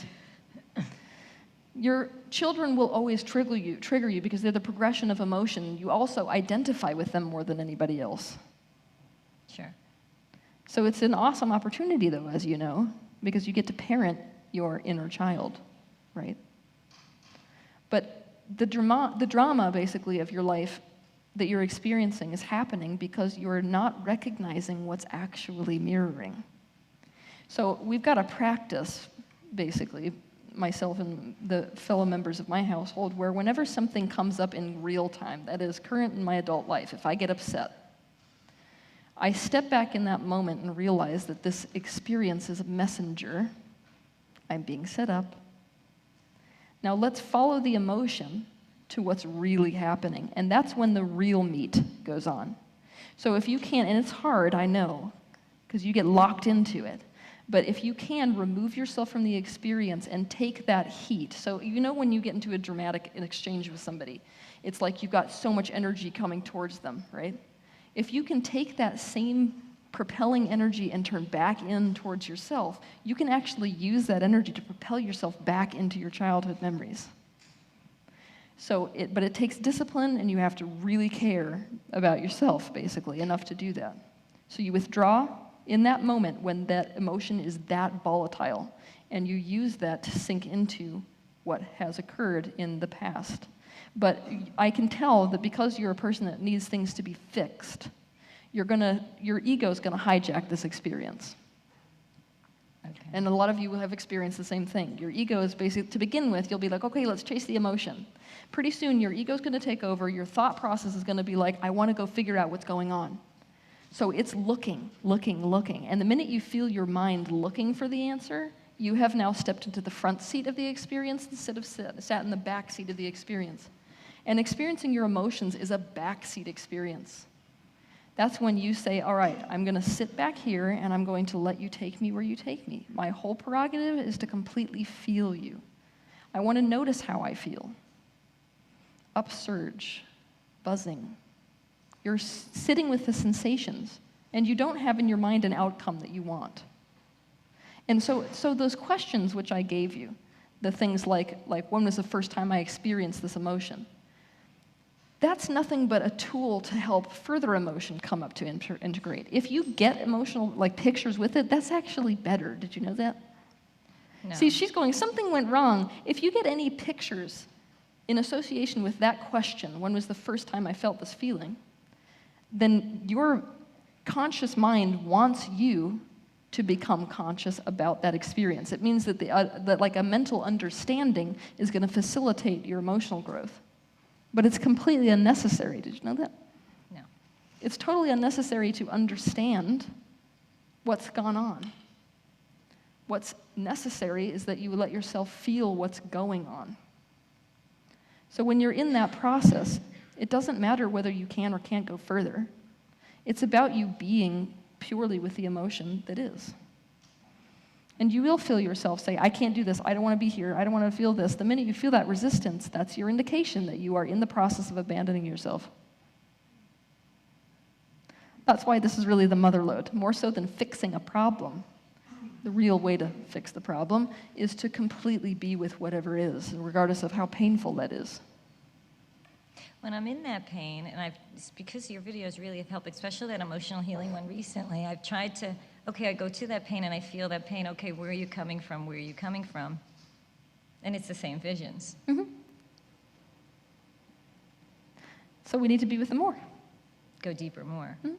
Your children will always trigger you because they're the progression of emotion. You also identify with them more than anybody else. Sure. So it's an awesome opportunity, though, as you know, because you get to parent your inner child, right? But the drama, basically, of your life that you're experiencing is happening because you're not recognizing what's actually mirroring. So we've got to practice, basically, myself and the fellow members of my household, where whenever something comes up in real time, that is current in my adult life, if I get upset, I step back in that moment and realize that this experience is a messenger. I'm being set up. Now let's follow the emotion to what's really happening, and that's when the real meat goes on. So if you can't, and it's hard, I know, because you get locked into it, but if you can remove yourself from the experience and take that heat, so you know when you get into a dramatic exchange with somebody, it's like you've got so much energy coming towards them, right? If you can take that same propelling energy and turn back in towards yourself, you can actually use that energy to propel yourself back into your childhood memories. But it takes discipline, and you have to really care about yourself, basically, enough to do that. So you withdraw in that moment when that emotion is that volatile, and you use that to sink into what has occurred in the past. But I can tell that because you're a person that needs things to be fixed, your ego's gonna hijack this experience. Okay. And a lot of you will have experienced the same thing. Your ego is basically, to begin with, you'll be like, okay, let's chase the emotion. Pretty soon, your ego's gonna take over, your thought process is gonna be like, I wanna go figure out what's going on. So it's looking. And the minute you feel your mind looking for the answer, you have now stepped into the front seat of the experience instead of sat in the back seat of the experience. And experiencing your emotions is a backseat experience. That's when you say, all right, I'm going to sit back here and I'm going to let you take me where you take me. My whole prerogative is to completely feel you. I want to notice how I feel. Upsurge, buzzing. You're sitting with the sensations, and you don't have in your mind an outcome that you want. And so those questions which I gave you, the things like when was the first time I experienced this emotion? That's nothing but a tool to help further emotion come up to integrate. If you get emotional pictures with it, that's actually better. Did you know that? No. See, she's going, something went wrong. If you get any pictures in association with that question, when was the first time I felt this feeling, then your conscious mind wants you to become conscious about that experience. It means that a mental understanding is going to facilitate your emotional growth. But it's completely unnecessary. Did you know that? No. It's totally unnecessary to understand what's gone on. What's necessary is that you let yourself feel what's going on. So when you're in that process, it doesn't matter whether you can or can't go further. It's about you being purely with the emotion that is. And you will feel yourself say, I can't do this, I don't want to be here, I don't want to feel this. The minute you feel that resistance, that's your indication that you are in the process of abandoning yourself. That's why this is really the mother lode. More so than fixing a problem, the real way to fix the problem is to completely be with whatever is, regardless of how painful that is. When I'm in that pain, and because your videos really have helped, especially that emotional healing one recently, I've tried to, okay, I go to that pain and I feel that pain, okay, where are you coming from, where are you coming from? And it's the same visions. Mm-hmm. So we need to be with them more. Go deeper more. Mm-hmm.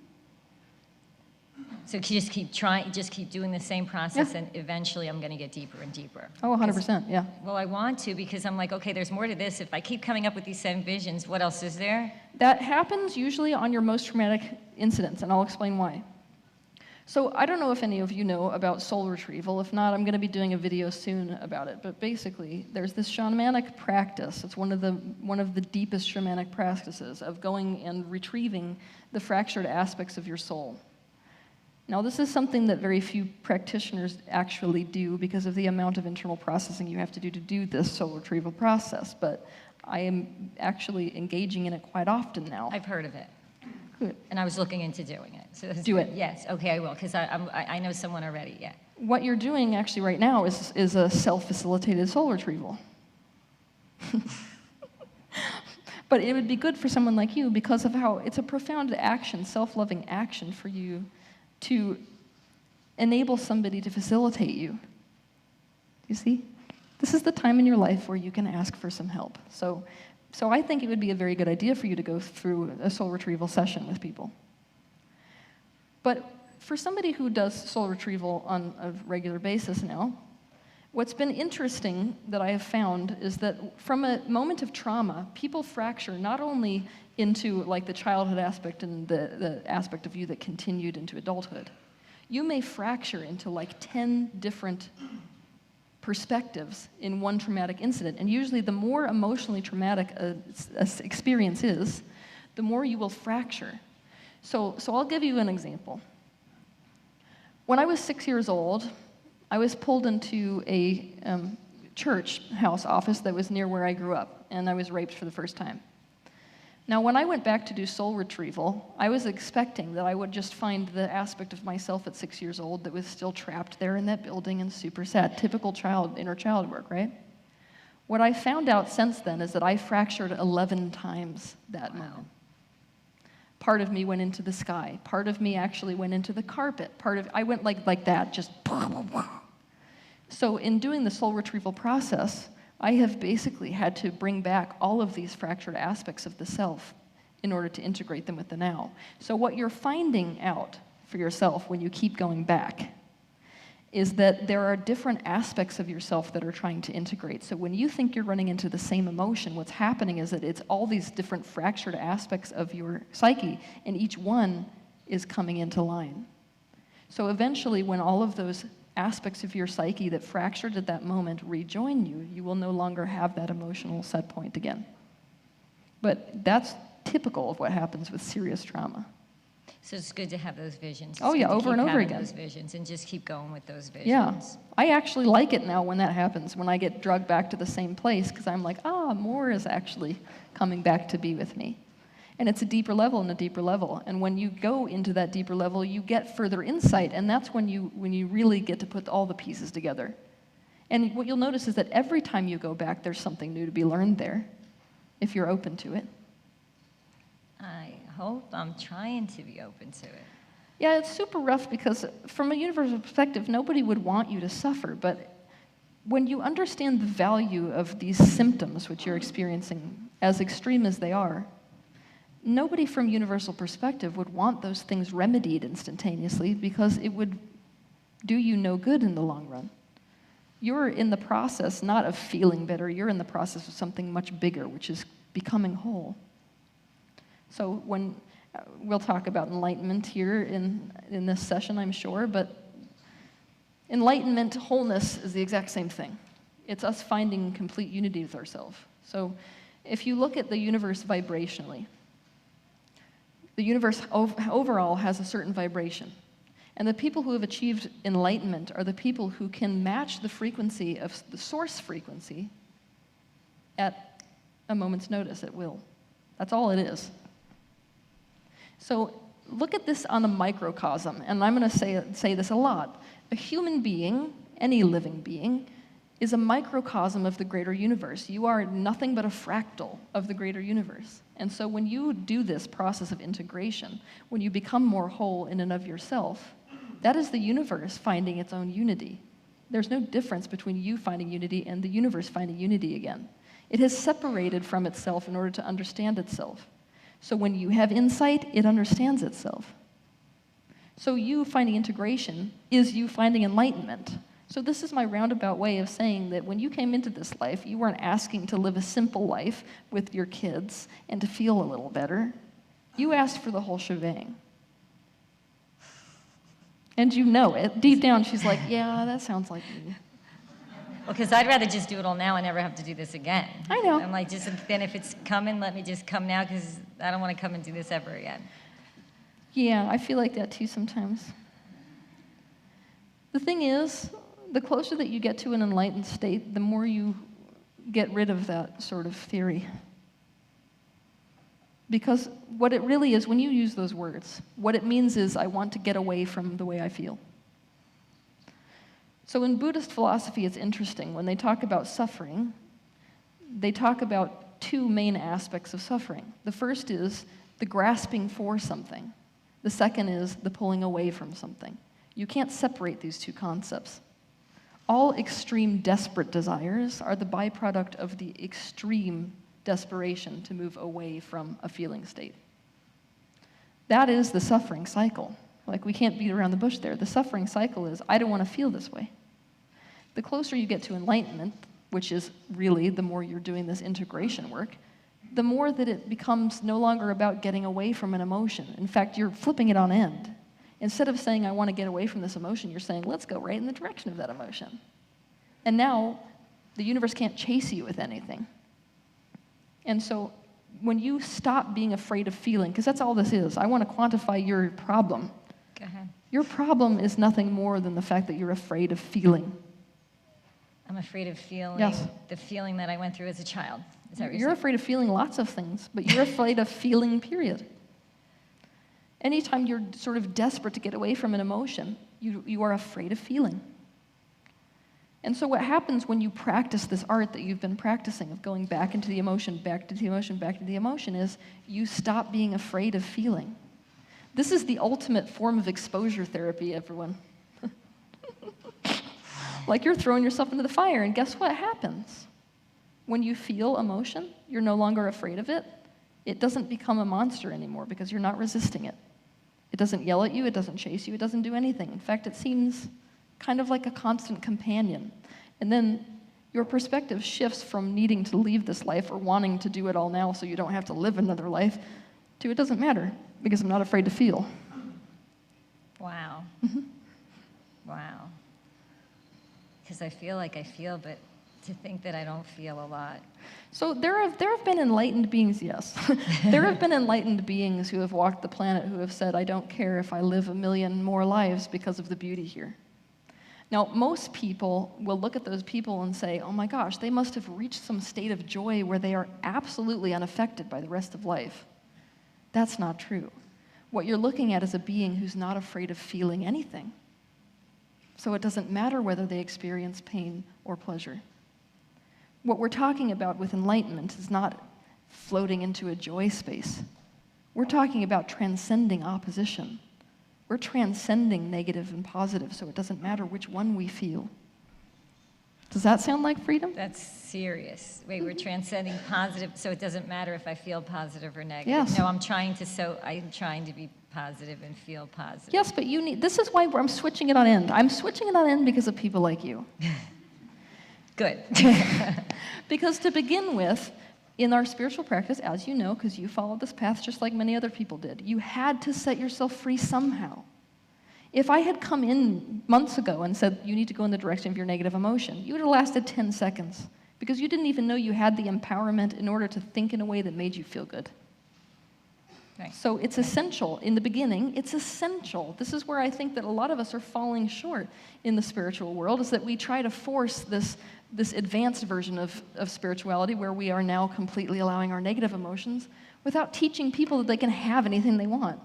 So just keep trying, just keep doing the same process, and eventually I'm going to get deeper and deeper. Oh, 100%, yeah. Well, I want to, because I'm like, okay, there's more to this. If I keep coming up with these same visions, what else is there? That happens usually on your most traumatic incidents, and I'll explain why. So I don't know if any of you know about soul retrieval. If not, I'm going to be doing a video soon about it. But basically, there's this shamanic practice. It's one of the deepest shamanic practices of going and retrieving the fractured aspects of your soul. Now, this is something that very few practitioners actually do because of the amount of internal processing you have to do this soul retrieval process, but I am actually engaging in it quite often now. I've heard of it. Good. And I was looking into doing it. So do it. Yes, okay, I will, because I know someone already, yeah. What you're doing actually right now is a self-facilitated soul retrieval. But it would be good for someone like you because of how it's a profound action, self-loving action for you to enable somebody to facilitate you. You see? This is the time in your life where you can ask for some help. So I think it would be a very good idea for you to go through a soul retrieval session with people. But for somebody who does soul retrieval on a regular basis now, What's been interesting that I have found is that from a moment of trauma, people fracture not only into like the childhood aspect and the aspect of you that continued into adulthood. You may fracture into like 10 different perspectives in one traumatic incident. And usually the more emotionally traumatic a experience is, the more you will fracture. So I'll give you an example. When I was 6 years old, I was pulled into a church house office that was near where I grew up, and I was raped for the first time. Now, when I went back to do soul retrieval, I was expecting that I would just find the aspect of myself at 6 years old that was still trapped there in that building and super sad. Typical inner child work, right? What I found out since then is that I fractured 11 times that moment. Part of me went into the sky. Part of me actually went into the carpet. I went like that, just. So in doing the soul retrieval process, I have basically had to bring back all of these fractured aspects of the self in order to integrate them with the now. So what you're finding out for yourself when you keep going back is that there are different aspects of yourself that are trying to integrate. So when you think you're running into the same emotion, what's happening is that it's all these different fractured aspects of your psyche, and each one is coming into line. So eventually, when all of those aspects of your psyche that fractured at that moment rejoin you, you will no longer have that emotional set point again. But that's typical of what happens with serious trauma. So it's good to have those visions. Oh yeah, over and over again. Those visions and just keep going with those visions. Yeah, I actually like it now when that happens, when I get drugged back to the same place, because I'm like, more is actually coming back to be with me. And it's a deeper level and a deeper level. And when you go into that deeper level, you get further insight, and that's when you really get to put all the pieces together. And what you'll notice is that every time you go back, there's something new to be learned there, if you're open to it. I hope. I'm trying to be open to it. Yeah, it's super rough because from a universal perspective, nobody would want you to suffer. But when you understand the value of these symptoms which you're experiencing, as extreme as they are, nobody from universal perspective would want those things remedied instantaneously because it would do you no good in the long run. You're in the process not of feeling better, you're in the process of something much bigger, which is becoming whole. So when we'll talk about enlightenment here in this session, I'm sure, but enlightenment, wholeness is the exact same thing. It's us finding complete unity with ourselves. So if you look at the universe vibrationally, the universe overall has a certain vibration. And the people who have achieved enlightenment are the people who can match the frequency of the source frequency at a moment's notice, at will. That's all it is. So look at this on a microcosm, and I'm going to say this a lot. A human being, any living being, is a microcosm of the greater universe. You are nothing but a fractal of the greater universe. And so when you do this process of integration, when you become more whole in and of yourself, that is the universe finding its own unity. There's no difference between you finding unity and the universe finding unity again. It has separated from itself in order to understand itself. So when you have insight, it understands itself. So you finding integration is you finding enlightenment. So this is my roundabout way of saying that when you came into this life, you weren't asking to live a simple life with your kids and to feel a little better. You asked for the whole shebang. And you know it. Deep down, she's like, yeah, that sounds like me. Well, because I'd rather just do it all now and never have to do this again. I know. I'm like, then if it's coming, let me just come now because I don't want to come and do this ever again. Yeah, I feel like that too sometimes. The thing is, the closer that you get to an enlightened state, the more you get rid of that sort of theory. Because what it really is, when you use those words, what it means is I want to get away from the way I feel. So in Buddhist philosophy, it's interesting. When they talk about suffering, they talk about two main aspects of suffering. The first is the grasping for something. The second is the pulling away from something. You can't separate these two concepts. All extreme desperate desires are the byproduct of the extreme desperation to move away from a feeling state. That is the suffering cycle. Like, we can't beat around the bush there. The suffering cycle is, I don't want to feel this way. The closer you get to enlightenment, which is really the more you're doing this integration work, the more that it becomes no longer about getting away from an emotion. In fact, you're flipping it on end. Instead of saying, I want to get away from this emotion, you're saying, let's go right in the direction of that emotion. And now, the universe can't chase you with anything. And so, when you stop being afraid of feeling, because that's all this is, I want to quantify your problem. Go ahead. Your problem is nothing more than the fact that you're afraid of feeling. I'm afraid of feeling Yes. the feeling that I went through as a child. Is that what You're you're saying? afraid of feeling lots of things, but you're afraid of feeling, period. Anytime you're sort of desperate to get away from an emotion, you are afraid of feeling. And so what happens when you practice this art that you've been practicing of going back into the emotion, back to the emotion, back to the emotion is you stop being afraid of feeling. This is the ultimate form of exposure therapy, everyone. Like you're throwing yourself into the fire, and guess what happens? When you feel emotion, you're no longer afraid of it. It doesn't become a monster anymore because you're not resisting it. It doesn't yell at you, it doesn't chase you, it doesn't do anything. In fact, it seems kind of like a constant companion. And then your perspective shifts from needing to leave this life or wanting to do it all now so you don't have to live another life to it doesn't matter because I'm not afraid to feel. Wow. Wow. Because I feel like I feel, but to think that I don't feel a lot. So there have been enlightened beings, yes. There have been enlightened beings who have walked the planet who have said, I don't care if I live 1,000,000 more lives because of the beauty here. Now, most people will look at those people and say, oh my gosh, they must have reached some state of joy where they are absolutely unaffected by the rest of life. That's not true. What you're looking at is a being who's not afraid of feeling anything. So it doesn't matter whether they experience pain or pleasure. What we're talking about with enlightenment is not floating into a joy space. We're talking about transcending opposition. We're transcending negative and positive, so it doesn't matter which one we feel. Does that sound like freedom? That's serious. Wait, we're transcending positive, so it doesn't matter if I feel positive or negative. Yes. No, I'm trying to be positive and feel positive. Yes, but this is why I'm switching it on end. I'm switching it on end because of people like you. Good. Because to begin with, in our spiritual practice, as you know, because you followed this path just like many other people did, you had to set yourself free somehow. If I had come in months ago and said, you need to go in the direction of your negative emotion, you would have lasted 10 seconds because you didn't even know you had the empowerment in order to think in a way that made you feel good. Right. So it's essential. In the beginning, it's essential. This is where I think that a lot of us are falling short in the spiritual world, is that we try to force this advanced version of spirituality where we are now completely allowing our negative emotions without teaching people that they can have anything they want.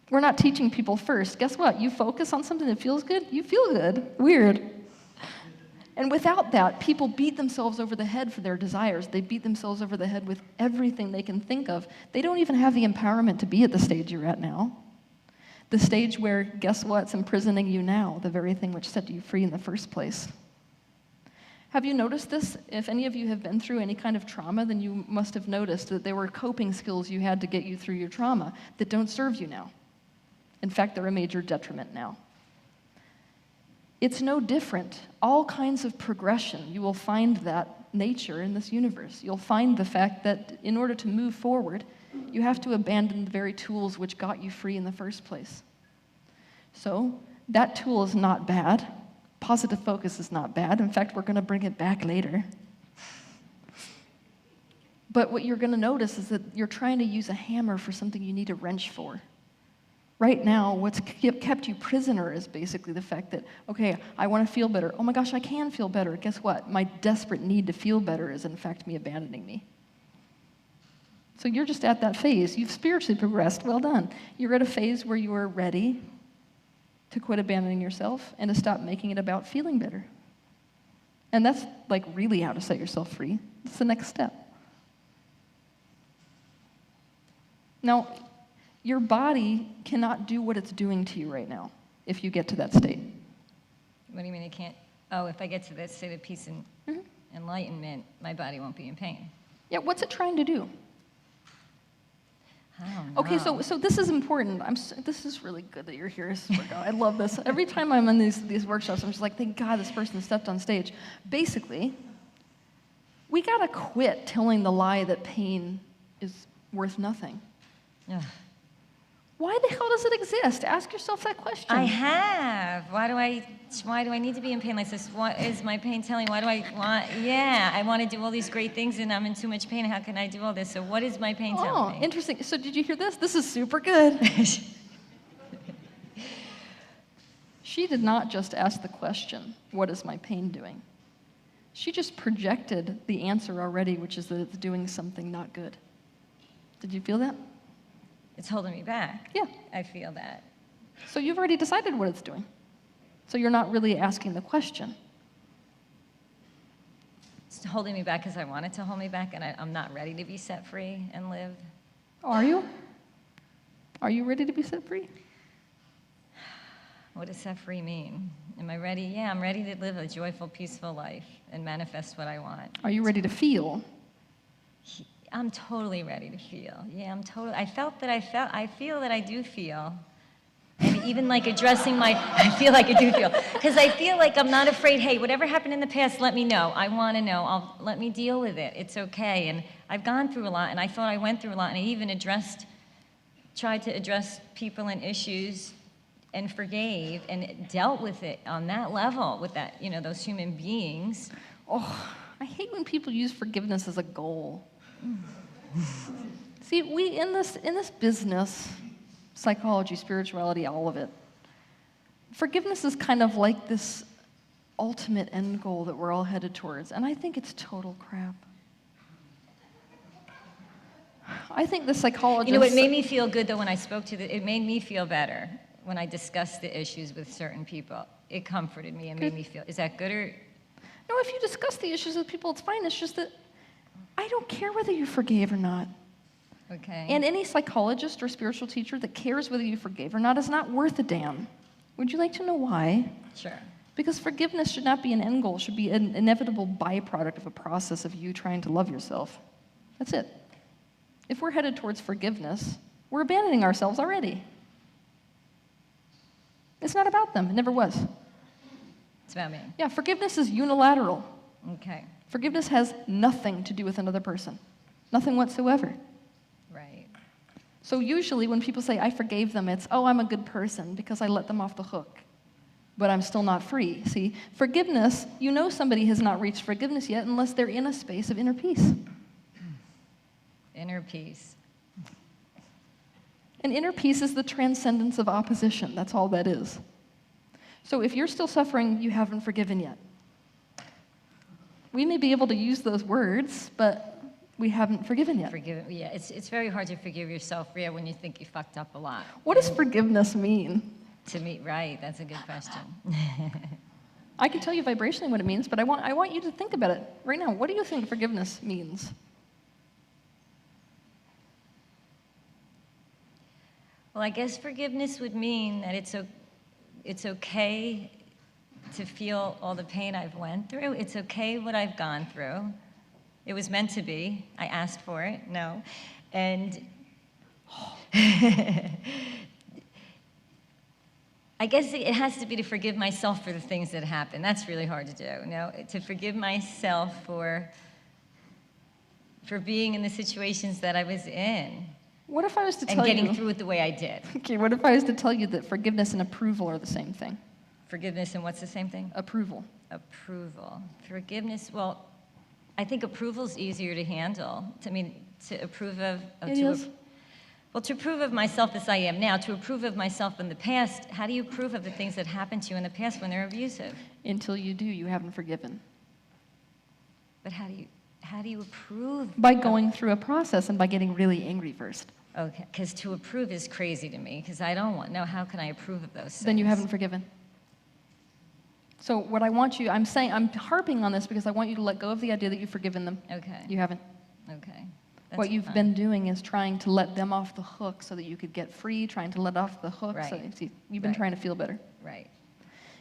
We're not teaching people first. Guess what? You focus on something that feels good, you feel good. Weird. And without that, people beat themselves over the head for their desires. They beat themselves over the head with everything they can think of. They don't even have the empowerment to be at the stage you're at now. The stage where, guess what's imprisoning you now? The very thing which set you free in the first place. Have you noticed this? If any of you have been through any kind of trauma, then you must have noticed that there were coping skills you had to get you through your trauma that don't serve you now. In fact, they're a major detriment now. It's no different. All kinds of progression, you will find that nature in this universe. You'll find the fact that in order to move forward, you have to abandon the very tools which got you free in the first place. So, that tool is not bad. Positive focus is not bad. In fact, we're going to bring it back later. But what you're going to notice is that you're trying to use a hammer for something you need a wrench for. Right now, what's kept you prisoner is basically the fact that, okay, I want to feel better. Oh my gosh, I can feel better. Guess what? My desperate need to feel better is in fact me abandoning me. So you're just at that phase. You've spiritually progressed. Well done. You're at a phase where you are ready to quit abandoning yourself and to stop making it about feeling better. And that's like really how to set yourself free. It's the next step. Now, your body cannot do what it's doing to you right now if you get to that state. What do you mean it can't? Oh, if I get to that state of peace and enlightenment, my body won't be in pain. Yeah, what's it trying to do? Oh, Okay, no. so this is important. This is really good that you're here. I love this. Every time I'm in these workshops, I'm just like, thank God this person stepped on stage. Basically, we gotta quit telling the lie that pain is worth nothing. Ugh. Why the hell does it exist? Ask yourself that question. I have. Why do I need to be in pain like this? What is my pain telling? Why do I want? Yeah, I want to do all these great things, and I'm in too much pain. How can I do all this? So what is my pain telling me? Interesting. So did you hear this? This is super good. She did not just ask the question, what is my pain doing? She just projected the answer already, which is that it's doing something not good. Did you feel that? It's holding me back. Yeah. I feel that. So you've already decided what it's doing. So you're not really asking the question. It's holding me back because I want it to hold me back, and I'm not ready to be set free and live. Are you? Are you ready to be set free? What does set free mean? Am I ready? Yeah, I'm ready to live a joyful, peaceful life and manifest what I want. Are you ready to feel? I'm totally ready to feel. Yeah, I feel that I do feel. And even like addressing I feel like I do feel. Because I feel like I'm not afraid, hey, whatever happened in the past, let me know. I want to know. Let me deal with it. It's okay. And I've gone through a lot, and I thought I went through a lot, and I even tried to address people and issues and forgave and dealt with it on that level with that, those human beings. Oh, I hate when people use forgiveness as a goal. See, we in this business, psychology, spirituality, all of it, forgiveness is kind of like this ultimate end goal that we're all headed towards, and I think it's total crap. I think the psychologists... It made me feel good, though, when I spoke it made me feel better when I discussed the issues with certain people. It comforted me and made me feel... Is that good or... No, if you discuss the issues with people, it's fine. It's just that I don't care whether you forgave or not. Okay. And any psychologist or spiritual teacher that cares whether you forgave or not is not worth a damn. Would you like to know why? Sure. Because forgiveness should not be an end goal. It should be an inevitable byproduct of a process of you trying to love yourself. That's it. If we're headed towards forgiveness, we're abandoning ourselves already. It's not about them. It never was. It's about me. Yeah, forgiveness is unilateral. Okay. Forgiveness has nothing to do with another person. Nothing whatsoever. Right. So usually when people say, I forgave them, it's, oh, I'm a good person because I let them off the hook. But I'm still not free. See, forgiveness, somebody has not reached forgiveness yet unless they're in a space of inner peace. Inner peace. And inner peace is the transcendence of opposition. That's all that is. So if you're still suffering, you haven't forgiven yet. We may be able to use those words, but we haven't forgiven yet. Yeah, it's very hard to forgive yourself, Rhea, when you think you fucked up a lot. What does forgiveness mean? To me, right, that's a good question. I can tell you vibrationally what it means, but I want you to think about it right now. What do you think forgiveness means? Well, I guess forgiveness would mean that it's okay to feel all the pain I've went through. It's okay what I've gone through. It was meant to be. I asked for it. No. And I guess it has to be to forgive myself for the things that happened. That's really hard to do. No, to forgive myself for being in the situations that I was in. What if I was to tell you... And getting through it the way I did. Okay, what if I was to tell you that forgiveness and approval are the same thing? Forgiveness and what's the same thing? Approval. Approval. Forgiveness, well, I think approval's easier to handle. To approve of... It is. Well, to approve of myself as I am now, to approve of myself in the past, how do you approve of the things that happened to you in the past when they're abusive? Until you do, you haven't forgiven. But how do you approve? By going through a process and by getting really angry first. Okay, because to approve is crazy to me, because I don't know, how can I approve of those things? Then you haven't forgiven. So what I want you, I'm harping on this because I want you to let go of the idea that you've forgiven them. Okay. You haven't. Okay. That's What you've fine. been doing is trying to let them off the hook so that you could get free, trying to let off the hook. Right. So you've been Right. trying to feel better. Right.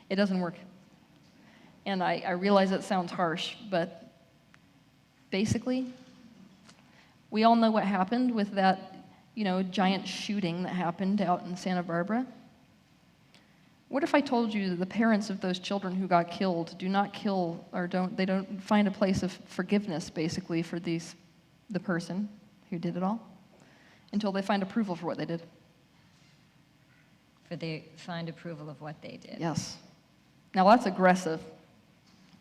It doesn't work. And I realize it sounds harsh, but basically, we all know what happened with that giant shooting that happened out in Santa Barbara? What if I told you that the parents of those children who got killed do not kill or don't find a place of forgiveness, basically, for the person who did it all until they find approval for what they did? For they find approval of what they did. Yes. Now that's aggressive.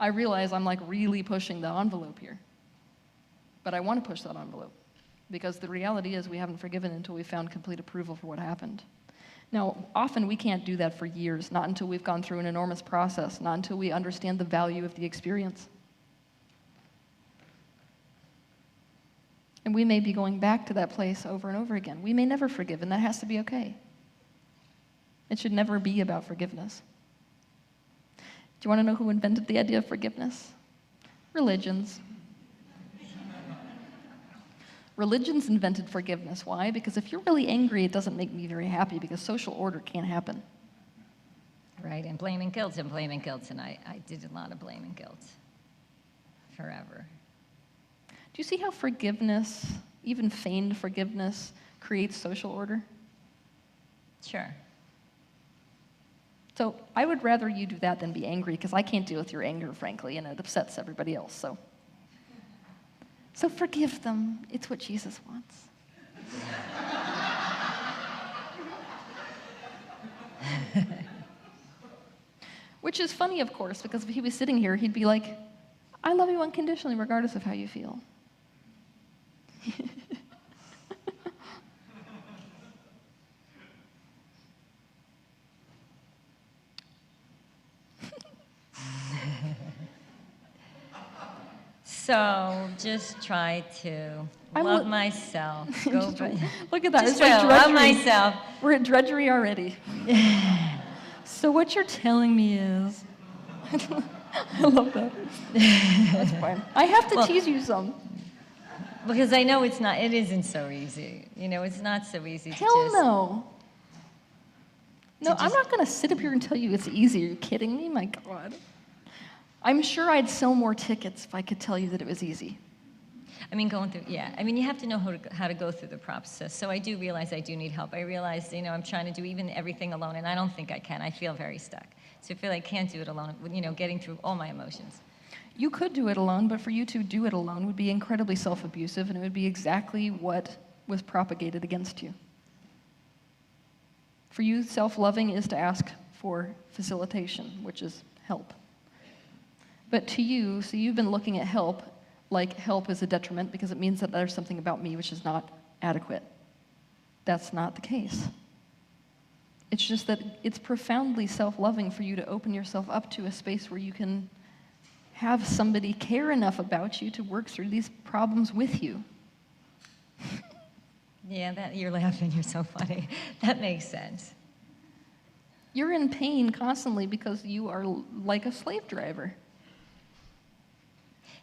I realize I'm like really pushing the envelope here. But I want to push that envelope because the reality is we haven't forgiven until we've found complete approval for what happened. Now, often we can't do that for years, not until we've gone through an enormous process, not until we understand the value of the experience. And we may be going back to that place over and over again. We may never forgive, and that has to be okay. It should never be about forgiveness. Do you want to know who invented the idea of forgiveness? Religions. Religions invented forgiveness. Why? Because if you're really angry, it doesn't make me very happy because social order can't happen. Right, and blame and guilt, and I did a lot of blame and guilt forever. Do you see how forgiveness, even feigned forgiveness, creates social order? Sure. So I would rather you do that than be angry because I can't deal with your anger, frankly, and it upsets everybody else. So forgive them. It's what Jesus wants. Which is funny, of course, because if he was sitting here, he'd be like, I love you unconditionally regardless of how you feel. So just try to love myself. Look at that. Just It's like love drudgery. myself. We're at drudgery already. So what you're telling me is, I love that. That's fine. I have to tease you some. Because I know it isn't so easy. It's not so easy to Hell just... no. No, I'm not going to sit up here and tell you it's easy. Are you kidding me? My God. I'm sure I'd sell more tickets if I could tell you that it was easy. Going through, yeah. You have to know how to go through the process. So I do realize I do need help. I realize, I'm trying to do even everything alone, and I don't think I can. I feel very stuck. So I feel like I can't do it alone, getting through all my emotions. You could do it alone, but for you to do it alone would be incredibly self-abusive, and it would be exactly what was propagated against you. For you, self-loving is to ask for facilitation, which is help. But to you, so you've been looking at help like help is a detriment because it means that there's something about me which is not adequate. That's not the case. It's just that it's profoundly self-loving for you to open yourself up to a space where you can have somebody care enough about you to work through these problems with you. Yeah, you're laughing. You're so funny. That makes sense. You're in pain constantly because you are like a slave driver.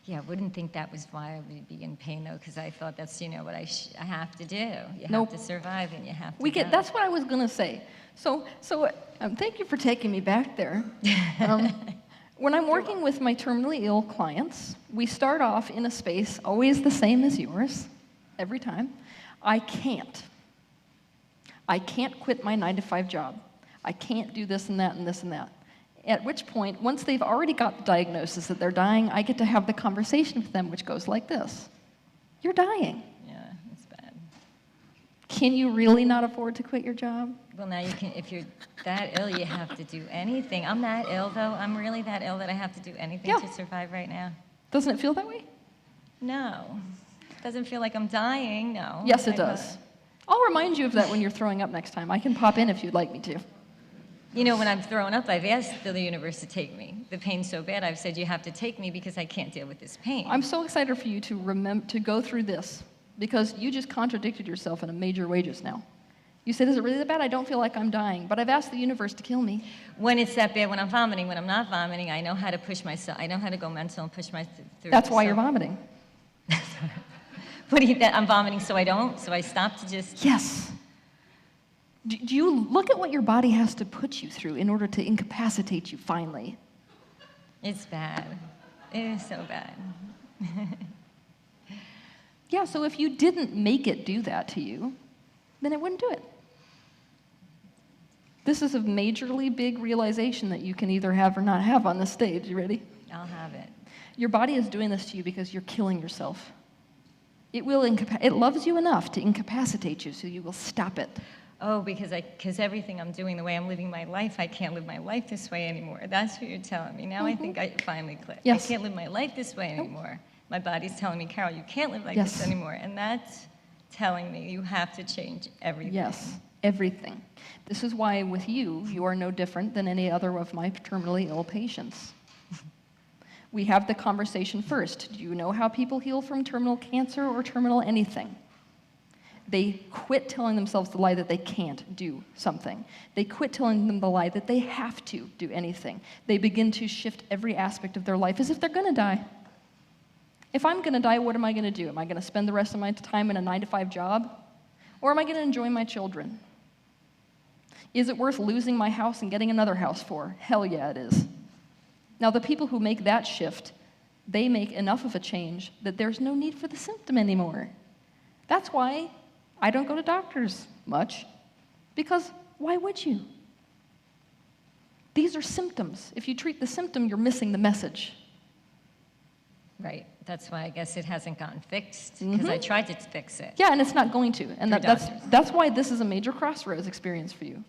Yeah, I wouldn't think that was why I would be in pain, though, because I thought that's, what I have to do. You Nope. have to survive, and you have to go. That's what I was going to say. So thank you for taking me back there. When I'm working with my terminally ill clients, we start off in a space always the same as yours, every time. I can't quit my 9-to-5 job. I can't do this and that and this and that. At which point, once they've already got the diagnosis that they're dying, I get to have the conversation with them, which goes like this. You're dying. Yeah, it's bad. Can you really not afford to quit your job? Well, now you can. If you're that ill, you have to do anything. I'm that ill, though. I'm really that ill that I have to do anything to survive right now. Doesn't it feel that way? No. It doesn't feel like I'm dying, no. Yes, it does. I'll remind you of that when you're throwing up next time. I can pop in if you'd like me to. When I'm throwing up, I've asked the universe to take me. The pain's so bad, I've said, you have to take me because I can't deal with this pain. I'm so excited for you to go through this because you just contradicted yourself in a major way just now. You said, is it really that bad? I don't feel like I'm dying, but I've asked the universe to kill me. When it's that bad, when I'm vomiting, when I'm not vomiting, I know how to push myself. I know how to go mental and push myself through. That's why you're vomiting. I'm vomiting so I stop to just... Yes. Do you look at what your body has to put you through in order to incapacitate you finally? It's bad. It is so bad. Yeah, so if you didn't make it do that to you, then I wouldn't do it. This is a majorly big realization that you can either have or not have on this stage. You ready? I'll have it. Your body is doing this to you because you're killing yourself. It loves you enough to incapacitate you, so you will stop it. Oh, because everything I'm doing, the way I'm living my life, I can't live my life this way anymore. That's what you're telling me. Now I think I finally clicked. Yes. I can't live my life this way anymore. My body's telling me, Carol, you can't live like Yes. this anymore. And that's telling me you have to change everything. Yes, everything. This is why with you, you are no different than any other of my terminally ill patients. We have the conversation first. Do you know how people heal from terminal cancer or terminal anything? They quit telling themselves the lie that they can't do something. They quit telling them the lie that they have to do anything. They begin to shift every aspect of their life as if they're going to die. If I'm going to die, what am I going to do? Am I going to spend the rest of my time in a 9-to-5 job? Or am I going to enjoy my children? Is it worth losing my house and getting another house for? Hell yeah, it is. Now, the people who make that shift, they make enough of a change that there's no need for the symptom anymore. That's why I don't go to doctors much, because why would you? These are symptoms. If you treat the symptom, you're missing the message. Right. That's why I guess it hasn't gotten fixed, because I tried to fix it. Yeah, and it's not going to. And Through doctors. that's why this is a major crossroads experience for you.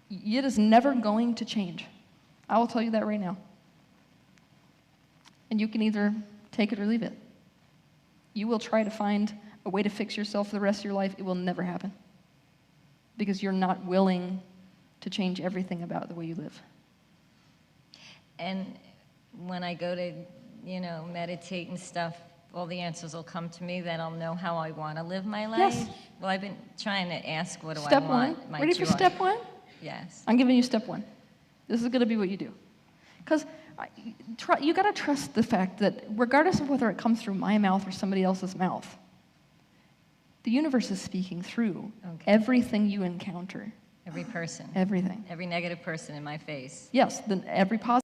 It is never going to change. I will tell you that right now. And you can either take it or leave it. You will try to find a way to fix yourself for the rest of your life. It will never happen. Because you're not willing to change everything about the way you live. And when I go to, meditate and stuff, all the answers will come to me, then I'll know how I want to live my life. Yes. Well, I've been trying to ask, what do Step I one. want? My Ready joy. for step one? Yes. I'm giving you step one. This is going to be what you do. Because you got to trust the fact that regardless of whether it comes through my mouth or somebody else's mouth, the universe is speaking through everything you encounter. Every person. Everything. Every negative person in my face. Yes, every positive.